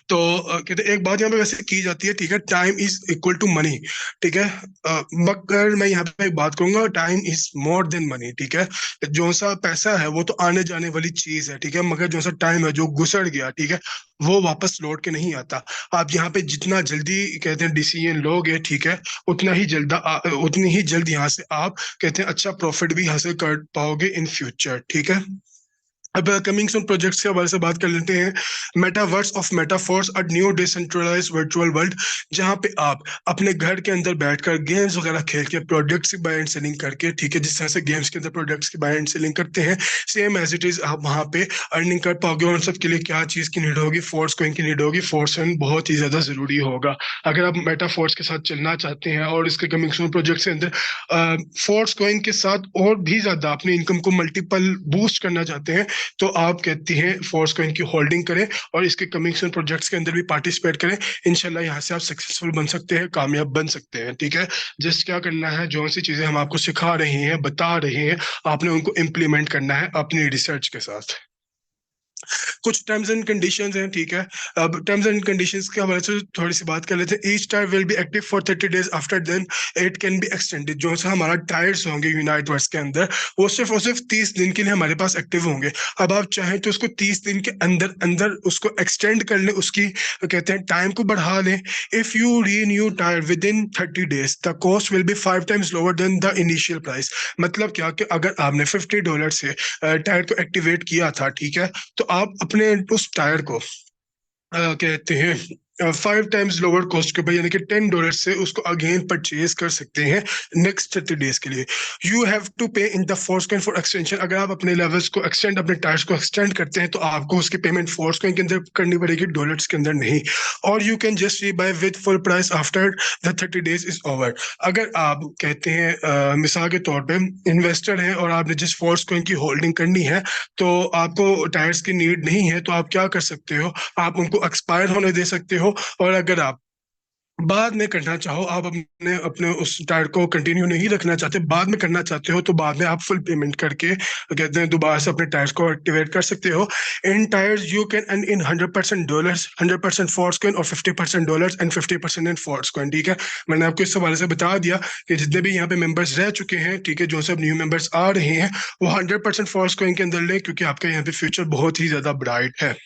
तो कहते हैं एक बात यहाँ पे वैसे की जाती है, ठीक है, time is equal to money, ठीक है। मगर मैं यहाँ पे एक बात कहूंगा, time is more than money, ठीक है। जो सा पैसा है वो तो आने जाने वाली चीज है, ठीक है, मगर जो सा टाइम है जो गुजर गया, ठीक है, वो वापस लौट के नहीं आता। आप यहाँ पे जितना जल्दी कहते हैं डिसीजन लोगे, ठीक है, उतनी ही जल्द यहाँ से आप कहते हैं अच्छा प्रॉफिट भी हासिल कर पाओगे इन फ्यूचर, ठीक है। अब कमिंग सून प्रोजेक्ट्स के हवाले से बात कर लेते हैं। Metaverse of Metaforce, a new decentralised virtual world, जहां पे आप अपने घर के अंदर बैठकर गेम्स वगैरह खेल के प्रोडक्ट्स की बाय एंड सेलिंग करके, ठीक है, जिस तरह से गेम्स के अंदर प्रोडक्ट्स की बाय एंड सेलिंग करते हैं, सेम एज इट इज आप वहां पे अर्निंग कर पाओगे। और उन सब के लिए क्या चीज की नीड होगी? फोर्स कोइन की नीड होगी। फोर्स कोइन बहुत ही ज्यादा जरूरी होगा अगर आप मेटाफोर्स के साथ चलना चाहते हैं। और इसके कमिंग सून प्रोजेक्ट के अंदर फोर्स कोइन के साथ और भी ज्यादा अपनी इनकम को मल्टीपल बूस्ट करना चाहते हैं, तो आप कहती हैं फोर्स को इनकी होल्डिंग करें और इसके कमिंग सून प्रोजेक्ट्स के अंदर भी पार्टिसिपेट करें। इंशाल्लाह यहाँ से आप सक्सेसफुल बन सकते हैं, कामयाब बन सकते हैं, ठीक है। जस्ट क्या करना है, जो सी चीजें हम आपको सिखा रहे हैं, बता रहे हैं, आपने उनको इम्प्लीमेंट करना है अपनी रिसर्च के साथ। कुछ टर्म्स एंड कंडीशंस हैं, ठीक है। अब टर्म्स एंड कंडीशंस के हवाले से थोड़ी सी बात कर लेते हैं। Each tier will be active for 30 days, after then it can be extended. जो सा हमारा टायर्स होंगे यूनाइट वर्स के अंदर, वो सिर्फ और सिर्फ 30 दिन के लिए हमारे पास एक्टिव होंगे। अब आप चाहें तो उसको 30 दिन के अंदर अंदर उसको एक्सटेंड कर लें, उसकी कहते हैं टाइम को बढ़ा लें। If you renew tyre with in 30 days, the cost will be 5 times lower than the initial price. मतलब क्या कि अगर आपने $50 से टायर को एक्टिवेट किया था, ठीक है, तो आप अपने उस टायर को कहते हैं 5 टाइम्स लोअर कॉस्ट के ऊपर, यानी कि $10 से उसको अगेन परचेज कर सकते हैं नेक्स्ट 30 डेज के लिए। यू हैव टू पे in the force coin for extension. अगर आप अपने लेवल्स को एक्सटेंड, अपने टायर्स को एक्सटेंड करते हैं, तो आपको उसकी पेमेंट फोर्स कॉइन के अंदर करनी पड़ेगी, डॉलर्स के अंदर नहीं। और you can just rebuy with full price after the 30 days is over. अगर आप कहते हैं मिसाल के तौर पे इन्वेस्टर हैं और आपने जिस फोर्स कॉइन की होल्डिंग करनी है, तो आपको टायर्स की नीड नहीं है, तो आप क्या कर सकते हो, आप उनको एक्सपायर होने दे सकते हो। और अगर आप बाद में करना चाहो, आप अपने अपने उस टायर को कंटिन्यू नहीं रखना चाहते, बाद में करना चाहते हो, तो बाद में आप फुल पेमेंट करके कहते हैं दोबारा से अपने टायर्स को एक्टिवेट कर सकते हो। In tiers you can earn in 100% dollars, 100% force coin और 50% dollars and 50% in force coin, ठीक है। मैंने आपको इस हवाले से बता दिया कि जितने भी यहाँ पे मेंबर्स रह चुके हैं, ठीक है, जो सब न्यू मेंबर्स आ रहे हैं, वो 100% फोर्स कॉइन के अंदर लें, क्योंकि आपका यहाँ पे फ्यूचर बहुत ही ज्यादा ब्राइट है।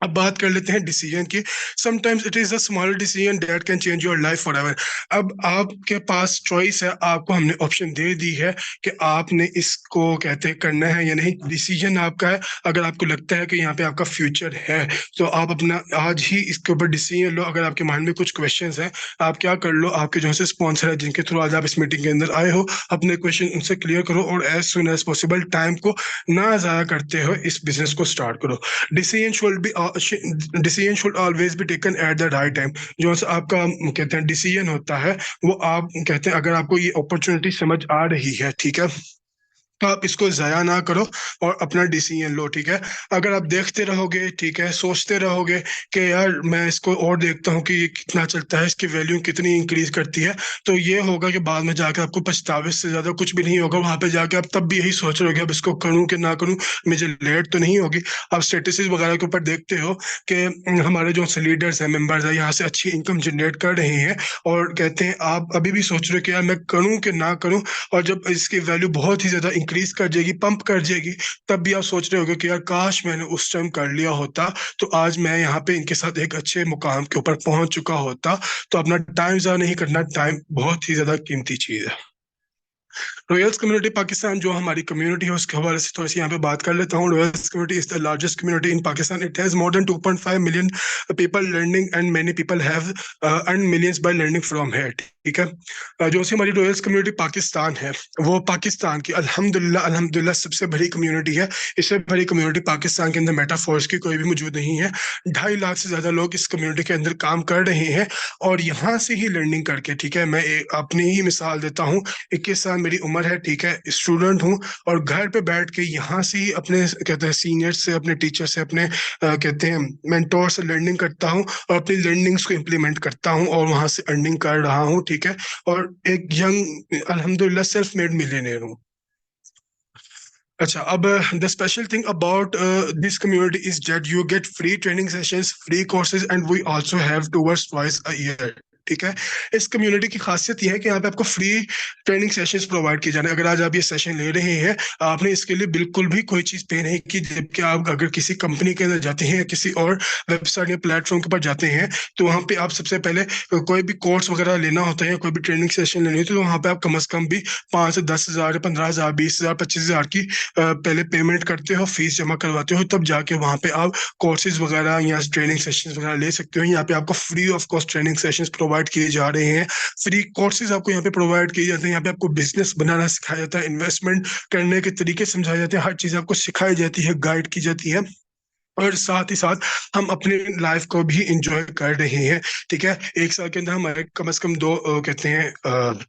अब बात कर लेते हैं डिसीजन की। Sometimes it is a small decision that can change your life forever. अब आपके पास चॉइस है, आपको हमने ऑप्शन दे दी है कि आपने इसको कहते हैं करना है या नहीं। डिसीजन आपका है। अगर आपको लगता है कि यहाँ पे आपका फ्यूचर है, तो आप अपना आज ही इसके ऊपर डिसीजन लो। अगर आपके माइंड में कुछ क्वेश्चंस हैं, आप क्या कर लो, आपके जो है स्पॉन्सर है जिनके थ्रू आज आप इस मीटिंग के अंदर आए हो, अपने क्वेश्चन उनसे क्लियर करो और as soon as possible time को ना ज़ाया करते हुए इस बिजनेस को स्टार्ट करो। Decision should be decision should always be taken at the right time. जो सा आपका कहते हैं डिसीजन होता है, वो आप कहते हैं अगर आपको ये अपॉर्चुनिटी समझ आ रही है, ठीक है, तो आप इसको जाया ना करो और अपना डिसीजन लो, ठीक है। अगर आप देखते रहोगे, ठीक है, सोचते रहोगे कि यार मैं इसको और देखता हूँ कि ये कितना चलता है, इसकी वैल्यू कितनी इंक्रीज करती है, तो ये होगा कि बाद में जाके आपको पछतावे से ज्यादा कुछ भी नहीं होगा। वहां पे जाके आप तब भी यही सोच रहे हो कि अब इसको करूँ कि ना करूँ, मुझे लेट तो नहीं होगी। आप स्टेटस वगैरह के ऊपर देखते हो कि हमारे जो लीडर्स हैं, मेंबर्स हैं, यहाँ से अच्छी इनकम जनरेट कर रहे हैं, और कहते हैं आप अभी भी सोच रहे हो कि यार मैं करूँ कि ना करूँ। और जब इसकी वैल्यू बहुत ही ज्यादा इंक्रीज कर जाएगी, पंप कर जाएगी, तब भी आप सोच रहे होगे कि यार काश मैंने उस टाइम कर लिया होता, तो आज मैं यहाँ पे इनके साथ एक अच्छे मुकाम के ऊपर पहुंच चुका होता। तो अपना टाइम ज़ाया नहीं करना, टाइम बहुत ही ज्यादा कीमती चीज है। रॉयल्स कम्युनिटी पाकिस्तान जो हमारी कम्युनिटी है, उसके हवाले से थोड़ी सी यहाँ पे बात कर लेता हूँ। Royals community is the largest community in Pakistan. It has more than 2.5 million people learning and many people have earn millions by learning from here, ठीक है। जो सी हमारी रॉयल्स कम्युनिटी पाकिस्तान है, वो पाकिस्तान की अल्हम्दुलिल्लाह अल्हम्दुलिल्लाह सबसे बड़ी कम्युनिटी है। इससे बड़ी कम्युनिटी पाकिस्तान के अंदर मेटाफोर्स की कोई भी मौजूद नहीं है। 2.5 लाख से ज्यादा लोग इस कम्युनिटी के अंदर काम कर रहे हैं और यहाँ से ही लर्निंग करके, ठीक है, मैं अपनी ही मिसाल देता हूँ। 21 साल मेरी उम्र है, ठीक है, स्टूडेंट हूँ, और घर पे बैठ के यहाँ से ही अपने कहते हैं सीनियर से, अपने टीचर से, अपने कहते हैं मेंटोर से लर्निंग करता हूँ और अपनी लर्निंग्स को इम्प्लीमेंट करता हूँ और वहां से अर्निंग कर रहा हूँ, ठीक है। और एक यंग अल्हम्दुलिल्लाह सेल्फ मेड मिलियनेयर हूँ। अच्छा, अब the special thing about this community is that you get free training sessions, free courses, and we also have towards twice a year, ठीक है। इस कम्युनिटी की खासियत यह है कि यहाँ पे आपको फ्री ट्रेनिंग सेशंस प्रोवाइड किए जाने। अगर आज आप ये सेशन ले रहे हैं, आपने इसके लिए बिल्कुल भी कोई चीज पे नहीं की, जबकि आप अगर किसी कंपनी के अंदर जाते हैं या किसी और वेबसाइट या प्लेटफॉर्म के ऊपर जाते हैं, तो वहाँ पे आप सबसे पहले कोई भी कोर्स वगैरह लेना होता है या कोई भी ट्रेनिंग सेशन लेनी होती है, तो वहाँ पे आप कम से कम भी 5 से 10 हजार, 15 हजार, 20 हजार, 25 हजार की पहले पेमेंट करते हो, फीस जमा करवाते हो, तब जाके वहाँ पे आप कोर्सेज वगैरह या ट्रेनिंग सेशंस वगैरह ले सकते हो। यहाँ पे आपको free of cost training sessions provide किए जा रहे हैं, फ्री कोर्सेज आपको यहाँ पे प्रोवाइड किए जाते हैं। यहाँ पे आपको बिजनेस बनाना सिखाया जाता है, इन्वेस्टमेंट करने के तरीके समझाए जाते हैं, हर चीज आपको सिखाई जाती है, गाइड की जाती है, और साथ ही साथ हम अपने लाइफ को भी इंजॉय कर रहे हैं, ठीक है। एक साल के अंदर हमारे कम से कम दो कहते हैं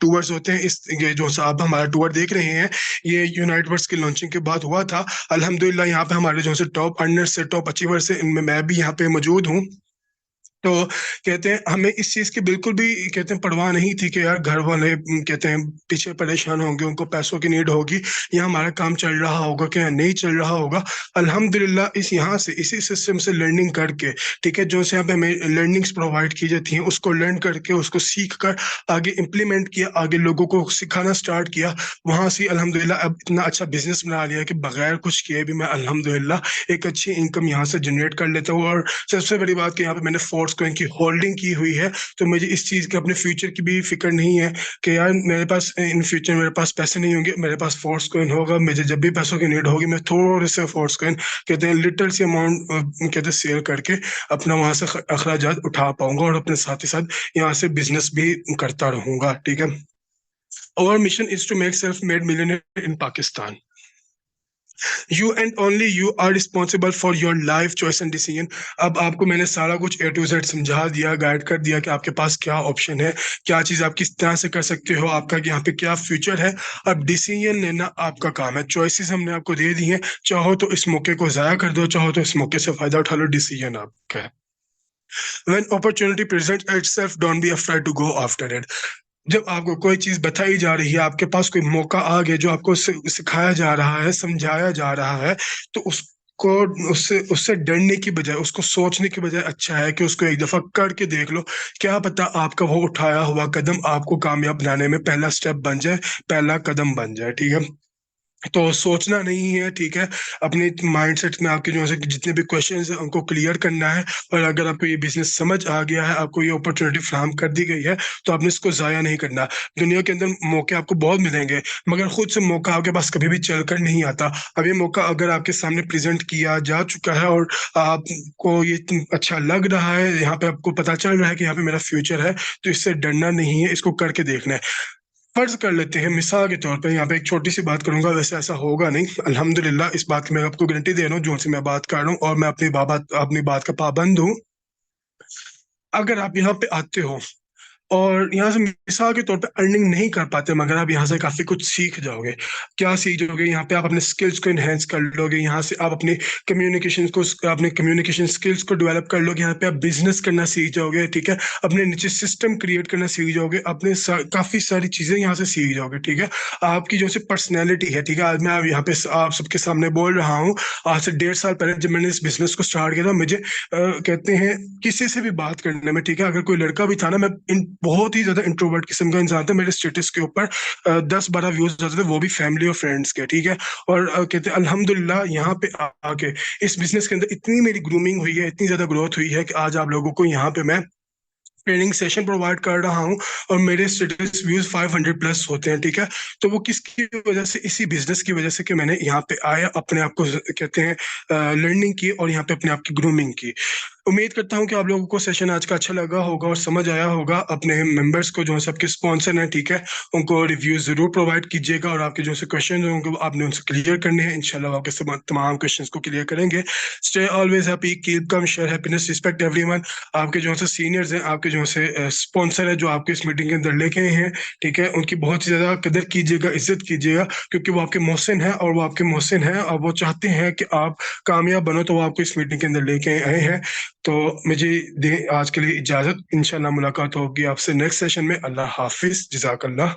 टूर्स होते हैं। इस ये जो आप हमारा टूर देख रहे हैं, ये यूनाइट वर्ड्स की लॉन्चिंग के बाद हुआ था। अल्हम्दुलिल्लाह यहाँ पे हमारे जो से टॉप अर्नर्स से, टॉप अचीवर्स से, इनमें मैं भी यहाँ पे मौजूद हूँ। तो कहते हैं हमें इस चीज की बिल्कुल भी कहते हैं परवाह नहीं थी कि यार घर वाले कहते हैं पीछे परेशान होंगे, उनको पैसों की नीड होगी, या हमारा काम चल रहा होगा कि नहीं चल रहा होगा। अल्हम्दुलिल्लाह इस यहाँ से, इसी सिस्टम से लर्निंग करके, ठीक है, जो से यहाँ पे हमें लर्निंग्स प्रोवाइड की जाती हैं, उसको लर्न करके, उसको सीख कर आगे इम्प्लीमेंट किया, आगे लोगों को सिखाना स्टार्ट किया। वहां से अल्हम्दुलिल्लाह अब इतना अच्छा बिजनेस बना लिया कि बगैर कुछ किए भी मैं अल्हम्दुलिल्लाह एक अच्छी इनकम यहाँ से जनरेट कर लेता हूँ। और सबसे बड़ी बात कि यहाँ पे मैंने फोर्स कॉइन की होल्डिंग की हुई है, तो मुझे इस चीज के अपने फ्यूचर की भी फिक्र नहीं है कि यार मेरे पास इन फ्यूचर मेरे पास पैसे नहीं होंगे, मेरे पास फोर्स कॉइन होगा। मुझे जब भी पैसों की नीड होगी, मैं थोड़े से फोर्स कॉइन कहते हैं लिटिल सी अमाउंट कहते हैं सेल करके अपना वहां से अखराजात उठा पाऊंगा, और अपने साथ ही साथ यहाँ से बिजनेस भी करता रहूंगा, ठीक है। Our mission is to make self-made millionaire in Pakistan. You and only you are responsible for your life choice and decision. अब आपको मैंने सारा कुछ ए टू जेड समझा दिया, गाइड कर दिया कि आपके पास क्या ऑप्शन है, क्या चीज आप किस तरह से कर सकते हो, आपका यहाँ पे क्या फ्यूचर है। अब डिसीजन लेना आपका काम है, चॉइसेस हमने आपको दे दी हैं, चाहो तो इस मौके को जाया कर दो, चाहो तो इस मौके से फायदा उठा लो, डिसीजन आपका है। When opportunity presents itself, don't be afraid to go after it. जब आपको कोई चीज बताई जा रही है, आपके पास कोई मौका आ गया जो आपको सिखाया जा रहा है, समझाया जा रहा है, तो उसको उससे उससे डरने की बजाय, उसको सोचने की बजाय अच्छा है कि उसको एक दफा करके देख लो। क्या पता आपका वो उठाया हुआ कदम आपको कामयाब बनाने में पहला स्टेप बन जाए, पहला कदम बन जाए, ठीक है। तो सोचना नहीं है, ठीक है, अपने माइंडसेट में आपके जो है जितने भी क्वेश्चंस हैं उनको क्लियर करना है। और अगर आपको ये बिजनेस समझ आ गया है, आपको ये अपॉर्चुनिटी फ्राहम कर दी गई है, तो आपने इसको जाया नहीं करना। दुनिया के अंदर मौके आपको बहुत मिलेंगे, मगर खुद से मौका आपके पास कभी भी चल कर नहीं आता। अब ये मौका अगर आपके सामने प्रेजेंट किया जा चुका है और आपको ये अच्छा लग रहा है, यहाँ पे आपको पता चल रहा है कि यहाँ पे मेरा फ्यूचर है, तो इससे डरना नहीं है, इसको करके देखना है। फर्ज कर लेते हैं मिसाल के तौर पे, यहाँ पे एक छोटी सी बात करूंगा, वैसे ऐसा होगा नहीं, अल्हम्दुलिल्लाह इस बात की मैं आपको गारंटी दे रहा हूँ, जो से मैं बात कर रहा हूँ, और मैं अपनी बात का पाबंद हूँ। अगर आप यहाँ पे आते हो और यहाँ से मिसाल के तौर पे अर्निंग नहीं कर पाते, मगर आप यहाँ से काफी कुछ सीख जाओगे। क्या सीख जाओगे? यहाँ पे आप अपने स्किल्स को एनहेंस कर लोगे, यहाँ से आप अपने कम्युनिकेशन स्किल्स को डेवलप कर लोगे, यहाँ पे आप बिजनेस करना सीख जाओगे, ठीक है, अपने नीचे सिस्टम क्रिएट करना सीख जाओगे, काफी सारी चीजें यहाँ से सीख जाओगे, ठीक है। आपकी जो पर्सनैलिटी है, ठीक है, आज मैं यहाँ पे आप सबके सामने बोल रहा हूँ। आज से 1.5 साल पहले जब मैंने इस बिजनेस को स्टार्ट किया था, मुझे कहते हैं किसी से भी बात करने में, ठीक है, अगर कोई लड़का भी था ना, मैं बहुत ही ज्यादा इंट्रोवर्ट किस्म का इंसान था। मेरे स्टेटस के ऊपर 10-12 व्यूज आते थे, वो भी फैमिली और फ्रेंड्स के, ठीक है। और कहते हैं अल्हम्दुलिल्लाह यहाँ पे आके इस बिजनेस के अंदर इतनी मेरी ग्रूमिंग हुई है, इतनी ज्यादा ग्रोथ हुई है कि आज आप लोगों को यहाँ पे मैं ट्रेनिंग सेशन प्रोवाइड कर रहा हूँ, और मेरे स्टेटस व्यूज 500 प्लस होते हैं, ठीक है। तो वो किसकी वजह से? इसी बिजनेस की वजह से कि मैंने यहाँ पे आया, अपने आप को कहते हैं लर्निंग की, और यहाँ पे अपने आप की ग्रूमिंग की। उम्मीद करता हूँ कि आप लोगों को सेशन आज का अच्छा लगा होगा और समझ आया होगा। अपने मेंबर्स को जो सबके स्पॉन्सर हैं, ठीक है, उनको रिव्यू जरूर प्रोवाइड कीजिएगा और आपके जो से क्वेश्चन होंगे वो आपने उनसे क्लियर करने हैं। इंशाल्लाह वो आपके तमाम क्वेश्चंस को क्लियर करेंगे। स्टे ऑलवेज हैप्पी, कीप कम, शेयर हैप्पीनेस, रिस्पेक्ट एवरीवन। आपके जो से सीनियर्स हैं, आपके जो से स्पॉन्सर है, जो आपके इस मीटिंग के अंदर लेके आए हैं, ठीक है, उनकी बहुत ही ज्यादा कदर कीजिएगा, इज्जत कीजिएगा, क्योंकि वो आपके मोहसिन है और वो आपके मोहसिन है और वो चाहते हैं कि आप कामयाब बनो, तो वो आपको इस मीटिंग के अंदर लेके आए हैं। तो मुझे दे आज के लिए इजाजत। इंशाल्लाह मुलाकात होगी आपसे नेक्स्ट सेशन में। अल्लाह हाफिज, जज़ाकल्लाह।